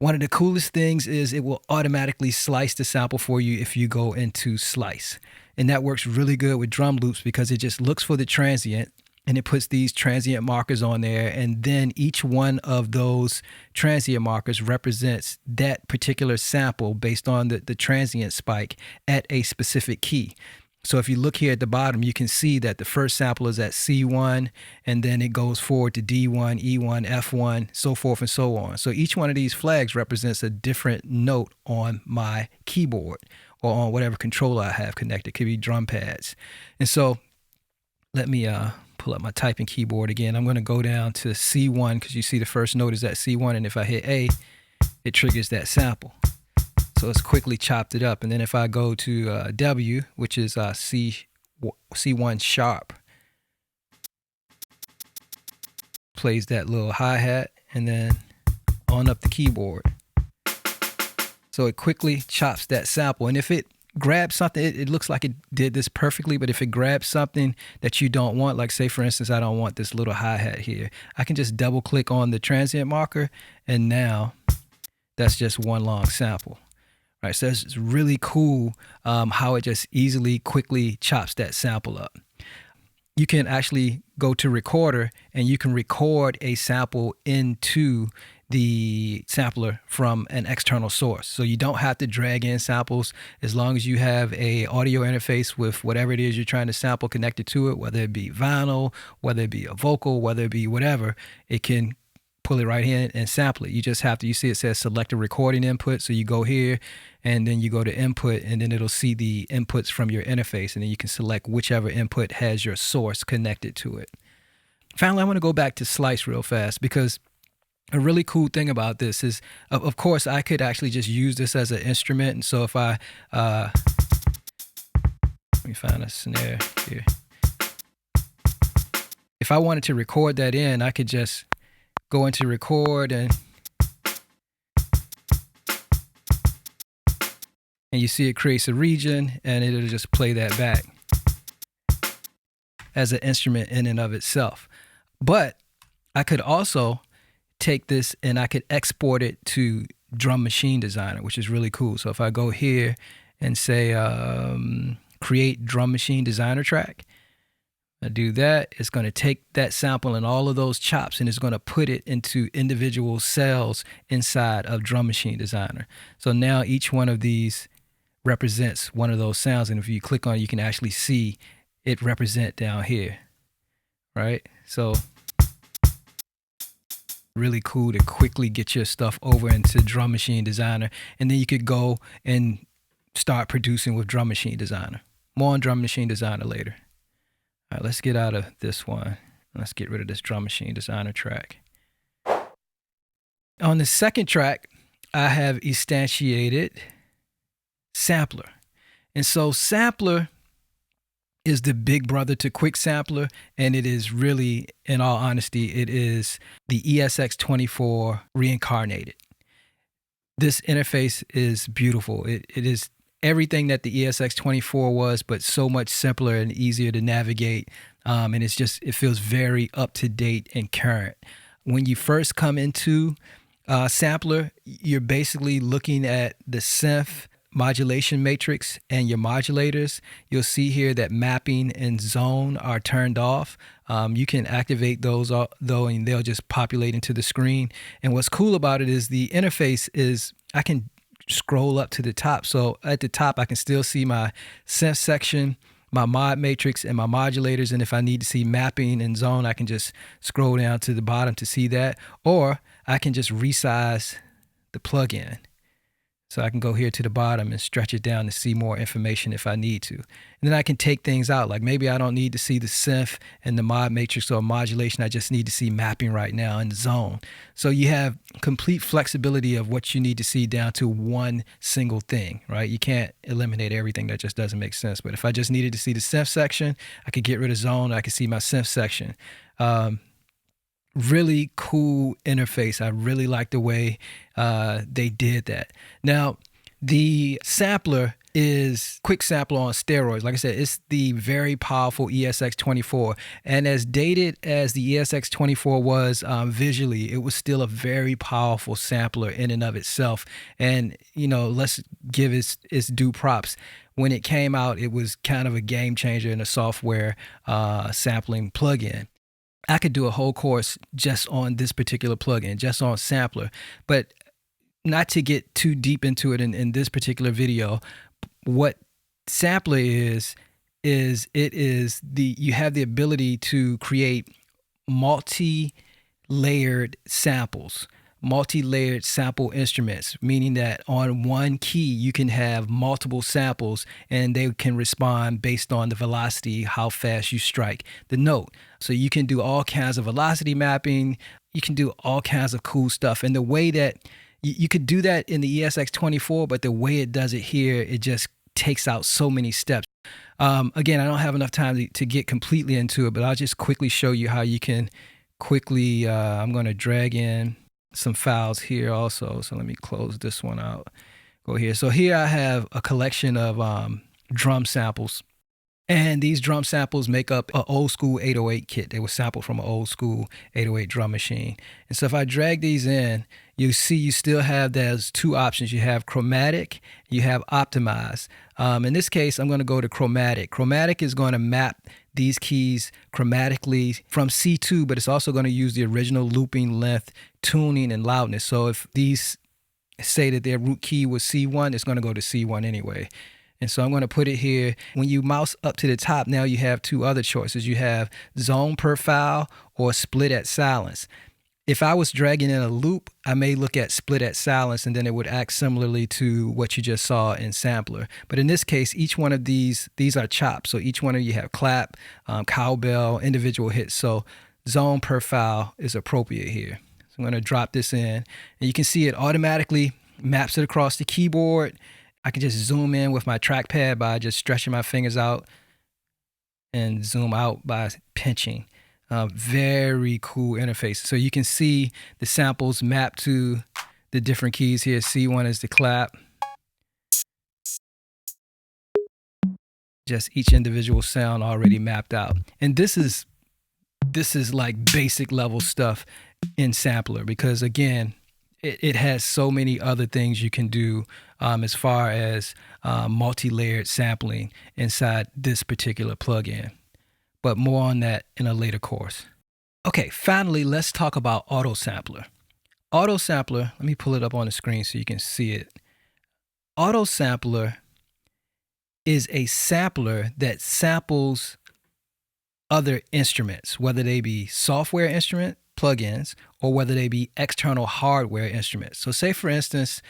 One of the coolest things is it will automatically slice the sample for you if you go into slice. And that works really good with drum loops because it just looks for the transient, and it puts these transient markers on there. And then each one of those transient markers represents that particular sample based on the transient spike at a specific key. So if you look here at the bottom, you can see that the first sample is at C1, and then it goes forward to D1, E1, F1, so forth and so on. So each one of these flags represents a different note on my keyboard or on whatever controller I have connected. It could be drum pads. And so let me pull up my typing keyboard again. I'm going to go down to C1 because you see the first note is at C1, and if I hit A, it triggers that sample. So it's quickly chopped it up. And then if I go to W, which is C1 sharp, plays that little hi-hat, and then on up the keyboard. So it quickly chops that sample. And if it grabs something, it looks like it did this perfectly, but if it grabs something that you don't want, like say for instance, I don't want this little hi-hat here, I can just double click on the transient marker, and now that's just one long sample. Right, so it's really cool how it just easily, quickly chops that sample up. You can actually go to recorder, and you can record a sample into the sampler from an external source. So you don't have to drag in samples as long as you have a audio interface with whatever it is you're trying to sample connected to it, whether it be vinyl, whether it be a vocal, whether it be whatever, it can pull it right in and sample it. You just have to, you see it says select a recording input. So you go here and then you go to input, and then it'll see the inputs from your interface, and then you can select whichever input has your source connected to it. Finally, I want to go back to slice real fast, because a really cool thing about this is, of course, I could actually just use this as an instrument. And so if I, let me find a snare here. If I wanted to record that in, I could just go into record, and you see it creates a region, and it'll just play that back as an instrument in and of itself. But I could also take this and I could export it to Drum Machine Designer, which is really cool. So if I go here and say create Drum Machine Designer track, I do that, it's going to take that sample and all of those chops and it's going to put it into individual cells inside of Drum Machine Designer. So now each one of these represents one of those sounds, and if you click on it, you can actually see it represent down here, right? So really cool to quickly get your stuff over into Drum Machine Designer, and then you could go and start producing with Drum Machine Designer. More on Drum Machine Designer later. All right, let's get out of this one. Let's get rid of this Drum Machine Designer track. On the second track, I have instantiated Sampler. And so Sampler is the big brother to Quick Sampler, and it is really, in all honesty, it is the ESX24 reincarnated. This interface is beautiful. It is everything that the ESX24 was, but so much simpler and easier to navigate. And it feels very up to date and current. When you first come into Sampler, you're basically looking at the synth modulation matrix and your modulators. You'll see here that mapping and zone are turned off. You can activate those though, and they'll just populate into the screen. And what's cool about it is the interface is I can scroll up to the top. So at the top, I can still see my synth section, my mod matrix, and my modulators. And if I need to see mapping and zone, I can just scroll down to the bottom to see that. Or I can just resize the plugin. So I can go here to the bottom and stretch it down to see more information if I need to. And then I can take things out. Like maybe I don't need to see the synth and the mod matrix or modulation. I just need to see mapping right now in the zone. So you have complete flexibility of what you need to see down to one single thing, right? You can't eliminate everything. That just doesn't make sense. But if I just needed to see the synth section, I could get rid of zone. I could see my synth section. Really cool interface. I really like the way they did that. Now, the sampler is Quick Sampler on steroids. Like I said, it's the very powerful ESX24. And as dated as the ESX24 was visually, it was still a very powerful sampler in and of itself. And, you know, let's give its due props. When it came out, it was kind of a game changer in a software sampling plugin. I could do a whole course just on this particular plugin, just on Sampler, but not to get too deep into it in this particular video. What Sampler is you have the ability to create multi-layered samples, multi-layered sample instruments, meaning that on one key you can have multiple samples and they can respond based on the velocity, how fast you strike the note. So you can do all kinds of velocity mapping, you can do all kinds of cool stuff. And the way that you could do that in the ESX24, but the way it does it here, it just takes out so many steps. Again, I don't have enough time to get completely into it, but I'll just quickly show you how you can quickly, I'm going to drag in some files here also. So let me close this one out. Go here. So here I have a collection of drum samples. And these drum samples make up an old school 808 kit. They were sampled from an old school 808 drum machine. And so if I drag these in, you see you still have those two options. You have chromatic, you have optimize. In this case, I'm going to go to chromatic. Chromatic is going to map these keys chromatically from C2, but it's also going to use the original looping, length, tuning, and loudness. So if these say that their root key was C1, it's going to go to C1 anyway. And so I'm going to put it here. When you mouse up to the top, now you have two other choices. You have zone per file or split at silence. If I was dragging in a loop, I may look at split at silence, and then it would act similarly to what you just saw in Sampler. But in this case, each one of these are chops. So each one of you have clap, cowbell, individual hits. So zone per file is appropriate here. So I'm going to drop this in, and you can see it automatically maps it across the keyboard. I can just zoom in with my trackpad by just stretching my fingers out and zoom out by pinching. Very cool interface. So you can see the samples mapped to the different keys here. C1 is the clap. Just each individual sound already mapped out. And this is like basic level stuff in Sampler, because again, it has so many other things you can do as far as multi-layered sampling inside this particular plugin. but more on that in a later course. Okay, finally, let's talk about auto sampler. Auto sampler, let me pull it up on the screen so you can see it. Auto sampler is a sampler that samples other instruments, whether they be software instrument plugins or whether they be external hardware instruments. So say for instance,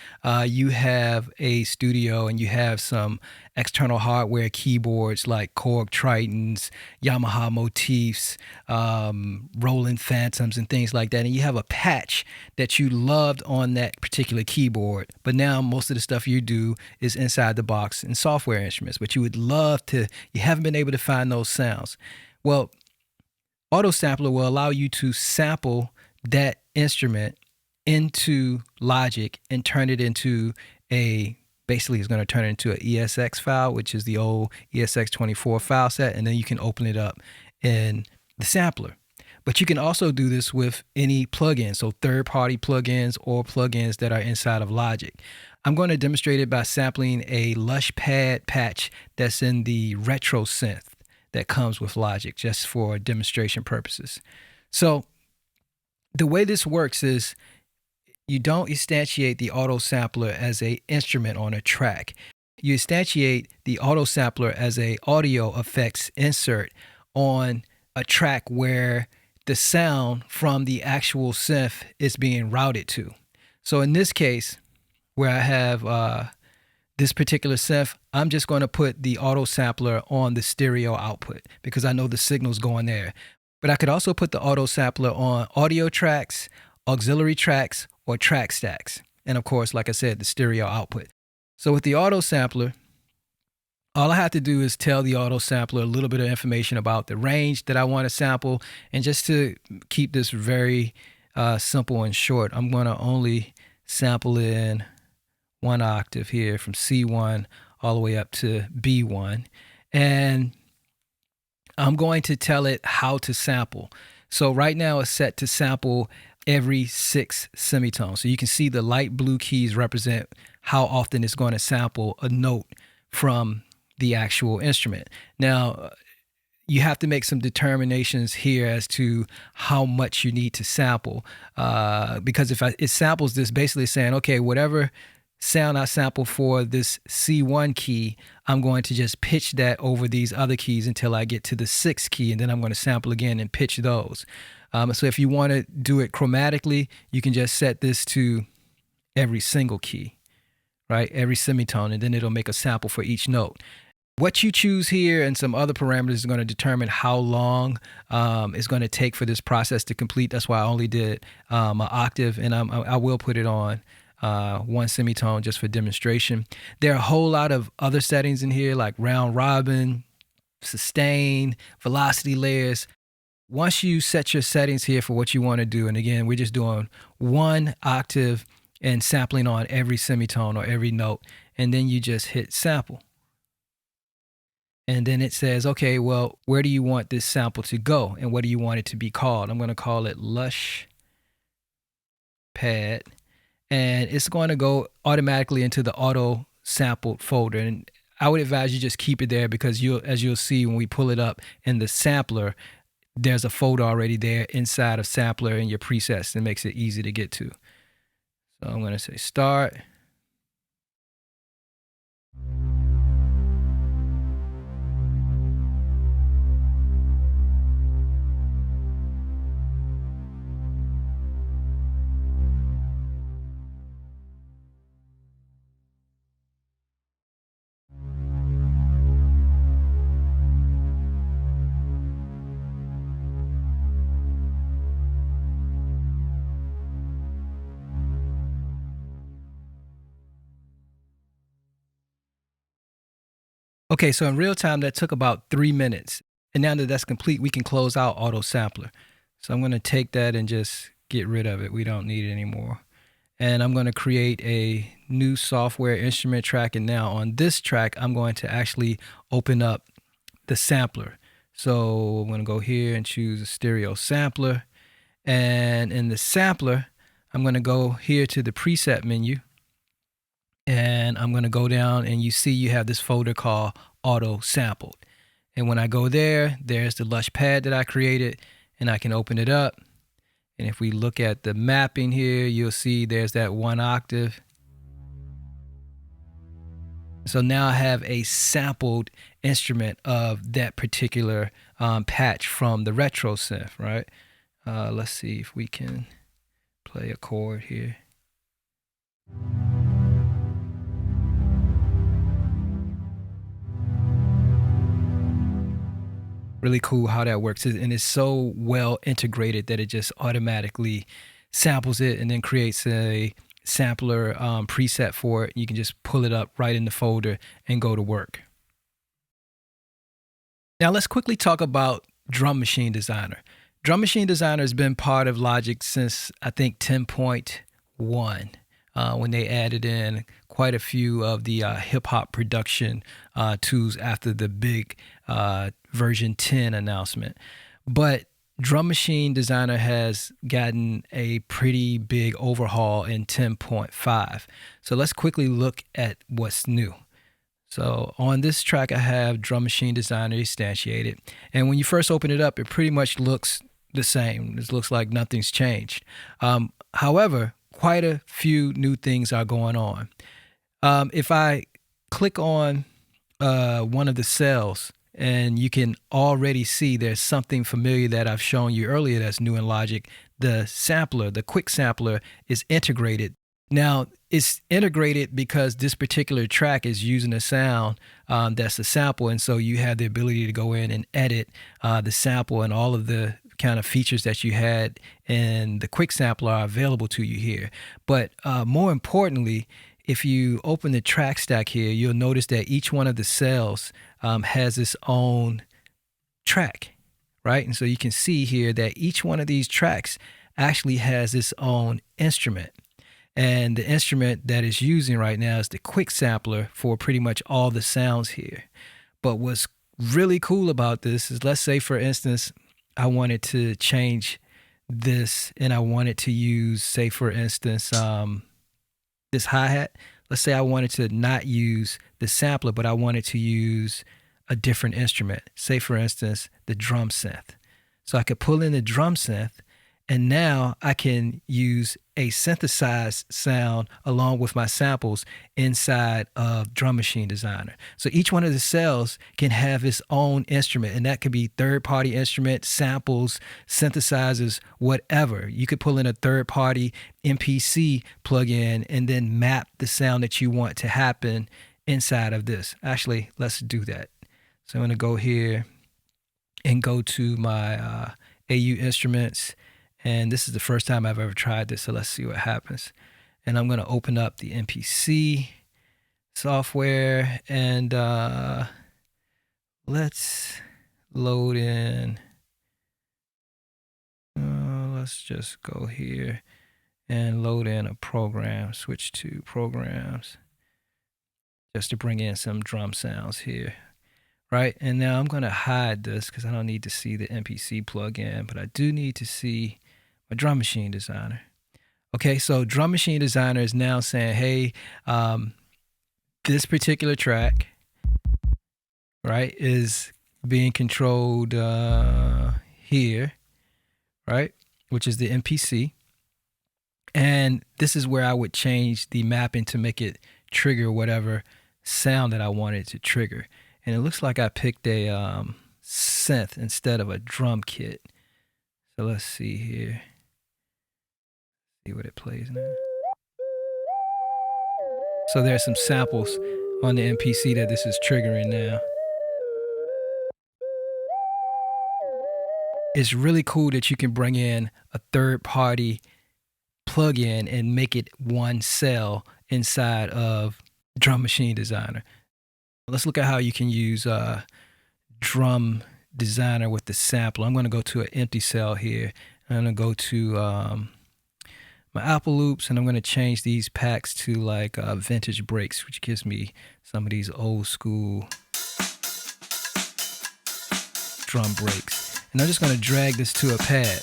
you have a studio and you have some external hardware keyboards like Korg Tritons, Yamaha Motifs, Roland Phantoms and things like that. And you have a patch that you loved on that particular keyboard, but now most of the stuff you do is inside the box in software instruments, but you would love to, you haven't been able to find those sounds. Well, auto sampler will allow you to sample that instrument into Logic and turn it into basically it's going to turn it into an ESX file, which is the old ESX24 file set, and then you can open it up in the sampler. But you can also do this with any plugin, so third-party plugins or plugins that are inside of Logic. I'm going to demonstrate it by sampling a Lush Pad patch that's in the Retro Synth that comes with Logic, just for demonstration purposes. So the way this works is you don't instantiate the auto sampler as an instrument on a track. You instantiate the auto sampler as a audio effects insert on a track where the sound from the actual synth is being routed to. So in this case, where I have this particular synth, I'm just going to put the auto sampler on the stereo output because I know the signal's going there. But I could also put the auto sampler on audio tracks, auxiliary tracks, or track stacks. And of course, like I said, the stereo output. So with the auto sampler, all I have to do is tell the auto sampler a little bit of information about the range that I want to sample. And just to keep this very simple and short, I'm going to only sample in 1 octave here from C1 all the way up to B1. And I'm going to tell it how to sample. So right now it's set to sample every 6 semitones. So you can see the light blue keys represent how often it's going to sample a note from the actual instrument. Now, you have to make some determinations here as to how much you need to sample. Because if it samples this, basically saying, okay, whatever sound I sample for this C1 key, I'm going to just pitch that over these other keys until I get to the 6th key, and then I'm going to sample again and pitch those. So if you want to do it chromatically, you can just set this to every single key, right? Every semitone, and then it'll make a sample for each note. What you choose here and some other parameters is going to determine how long it's going to take for this process to complete. That's why I only did an octave, and I will put it on 1 semitone just for demonstration. There are a whole lot of other settings in here like round robin, sustain, velocity layers. Once you set your settings here for what you want to do, and again, we're just doing 1 octave and sampling on every semitone or every note, and then you just hit sample. And then it says, okay, well, where do you want this sample to go? And what do you want it to be called? I'm going to call it Lush Pad. And it's going to go automatically into the auto sampled folder. And I would advise you just keep it there because as you'll see when we pull it up in the sampler, there's a folder already there inside of sampler in your presets. It makes it easy to get to. So I'm going to say start. Okay, so in real time, that took about 3 minutes. And now that that's complete, we can close out auto sampler. So I'm going to take that and just get rid of it. We don't need it anymore. And I'm going to create a new software instrument track. And now on this track, I'm going to actually open up the sampler. So I'm going to go here and choose a stereo sampler. And in the sampler, I'm going to go here to the preset menu. And I'm going to go down and you see you have this folder called auto sampled. And when I go there, there's the lush pad that I created, and I can open it up. And if we look at the mapping here, you'll see there's that 1 octave. So now I have a sampled instrument of that particular patch from the retro synth, right? Let's see if we can play a chord here. Really cool how that works, and it's so well integrated that it just automatically samples it and then creates a sampler preset for it. You can just pull it up right in the folder and go to work. Now let's quickly talk about Drum Machine Designer. Drum Machine Designer has been part of Logic since I think 10.1. When they added in quite a few of the hip-hop production tools after the big version 10 announcement. But Drum Machine Designer has gotten a pretty big overhaul in 10.5. So let's quickly look at what's new. So on this track, I have Drum Machine Designer instantiated. And when you first open it up, it pretty much looks the same. It looks like nothing's changed. However, quite a few new things are going on. If I click on one of the cells, and you can already see there's something familiar that I've shown you earlier that's new in Logic. The sampler, the quick sampler, is integrated. Now, it's integrated because this particular track is using a sound that's a sample, and so you have the ability to go in and edit the sample, and all of the kind of features that you had in the quick sampler are available to you here. But more importantly, if you open the track stack here, you'll notice that each one of the cells has its own track, right? And so you can see here that each one of these tracks actually has its own instrument. And the instrument that it's using right now is the quick sampler for pretty much all the sounds here. But what's really cool about this is, let's say, for instance, I wanted to change this and I wanted to use, say, for instance, this hi-hat. Let's say I wanted to not use the sampler, but I wanted to use a different instrument. Say, for instance, the drum synth. So I could pull in the drum synth, and now I can use a synthesized sound along with my samples inside of Drum Machine Designer. So each one of the cells can have its own instrument, and that could be third-party instrument, samples, synthesizers, whatever. You could pull in a third-party MPC plugin and then map the sound that you want to happen inside of this. Actually, let's do that. So I'm going to go here and go to my AU instruments. And this is the first time I've ever tried this, so let's see what happens. And I'm going to open up the MPC software, and let's load in. Let's just go here and load in a program, switch to programs, just to bring in some drum sounds here. Right, and now I'm going to hide this because I don't need to see the MPC plugin, but I do need to see my Drum Machine Designer. Okay, so Drum Machine Designer is now saying, hey, this particular track, right, is being controlled here, right, which is the MPC. And this is where I would change the mapping to make it trigger whatever sound that I wanted to trigger. And it looks like I picked a synth instead of a drum kit. So let's see here. See what it plays now. So there's some samples on the MPC that this is triggering now. It's really cool that you can bring in a third-party plugin and make it one cell inside of Drum Machine Designer. Let's look at how you can use Drum Designer with the sample. I'm going to go to an empty cell here. I'm going to go to my Apple loops, and I'm going to change these packs to like vintage breaks, which gives me some of these old school drum breaks. And I'm just going to drag this to a pad.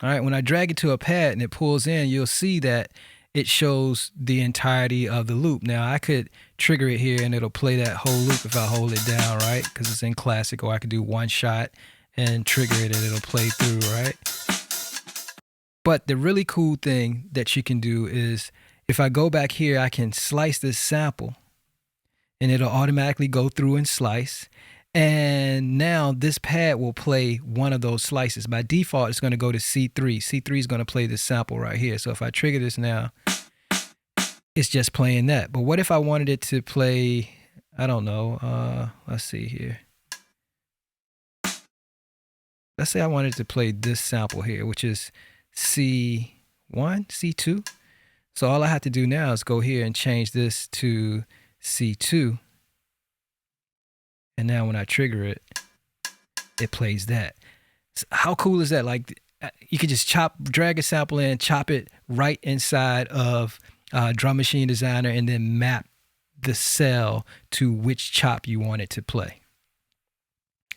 All right, when I drag it to a pad and it pulls in, you'll see that it shows the entirety of the loop. Now I could trigger it here and it'll play that whole loop if I hold it down, right? Because it's in classic. Or I could do one shot and trigger it and it'll play through, right? But the really cool thing that you can do is if I go back here, I can slice this sample and it'll automatically go through and slice. And now this pad will play one of those slices. By default, it's going to go to C3. C3 is going to play this sample right here. So if I trigger this now, it's just playing that. But what if I wanted it to play, I don't know, let's see here. Let's say I wanted to play this sample here, which is C1, C2. So all I have to do now is go here and change this to C2. And now when I trigger it, it plays that. So how cool is that? Like you could just drag a sample in, chop it right inside of Drum Machine Designer, and then map the cell to which chop you want it to play.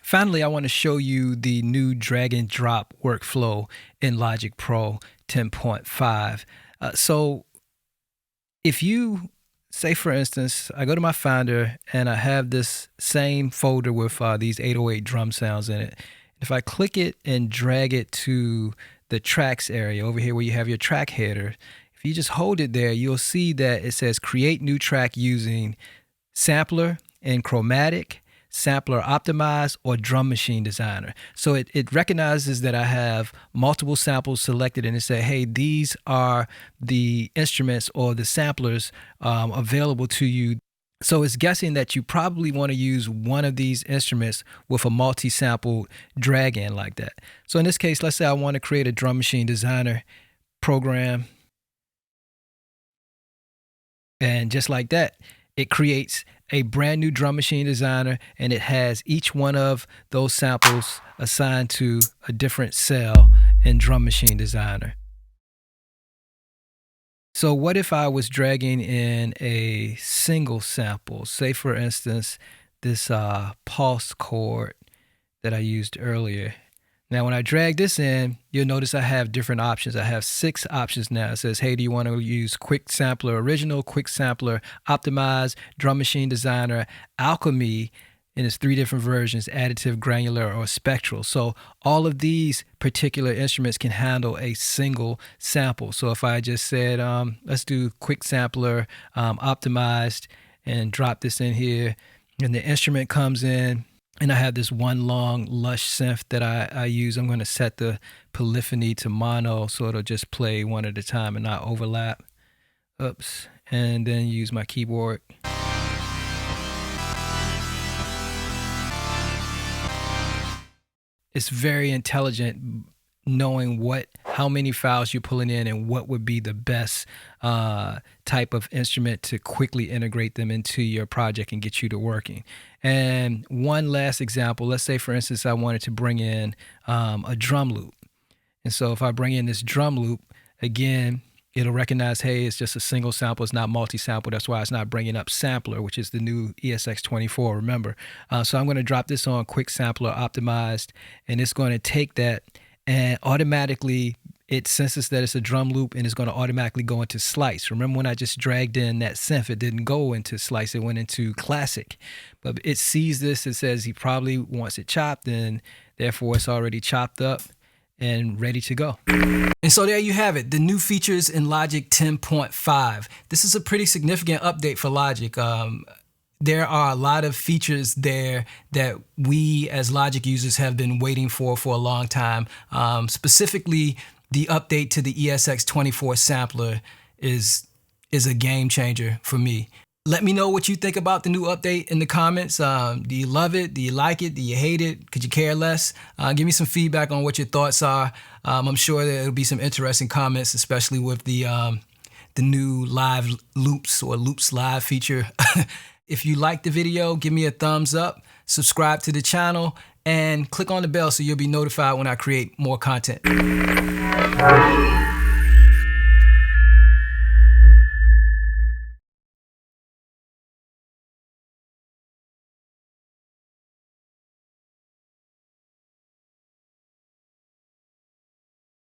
Finally, I want to show you the new drag and drop workflow in Logic Pro 10.5. So if you say, for instance, I go to my Finder and I have this same folder with these 808 drum sounds in it. If I click it and drag it to the tracks area over here where you have your track header, if you just hold it there, you'll see that it says create new track using sampler and chromatic, sampler optimize, or drum machine designer. So it recognizes that I have multiple samples selected and it said, hey, these are the instruments or the samplers available to you. So it's guessing that you probably want to use one of these instruments with a multi-sample drag in like that. So in this case, let's say I want to create a drum machine designer program. And just like that, it creates a brand new drum machine designer, and it has each one of those samples assigned to a different cell in Drum Machine Designer. So what if I was dragging in a single sample? Say, for instance, this pulse chord that I used earlier. Now, when I drag this in, you'll notice I have different options. I have 6 options now. It says, hey, do you want to use Quick Sampler Original, Quick Sampler Optimize, Drum Machine Designer, Alchemy, and it's 3 different versions, additive, granular, or spectral. So all of these particular instruments can handle a single sample. So if I just said, let's do Quick Sampler Optimized and drop this in here, and the instrument comes in, and I have this one long lush synth that I use. I'm going to set the polyphony to mono so it'll just play one at a time and not overlap. Oops. And then use my keyboard. It's very intelligent knowing how many files you're pulling in and what would be the best type of instrument to quickly integrate them into your project and get you to working. And one last example, let's say, for instance, I wanted to bring in a drum loop. And so if I bring in this drum loop, again, it'll recognize, hey, it's just a single sample. It's not multi-sample. That's why it's not bringing up sampler, which is the new ESX24, remember. So I'm going to drop this on Quick Sampler Optimized, and it's going to take that and automatically it senses that it's a drum loop and it's going to automatically go into slice. Remember when I just dragged in that synth, it didn't go into slice, it went into classic. But it sees this, it says he probably wants it chopped, and therefore it's already chopped up and ready to go. And so there you have it, the new features in Logic 10.5. This is a pretty significant update for Logic. There are a lot of features there that we as Logic users have been waiting for a long time. Specifically, the update to the ESX24 sampler is a game changer for me. Let me know what you think about the new update in the comments. Do you love it? Do you like it? Do you hate it? Could you care less? Give me some feedback on what your thoughts are. I'm sure there'll be some interesting comments, especially with the new live loops or loops live feature. If you liked the video, give me a thumbs up, subscribe to the channel, and click on the bell so you'll be notified when I create more content.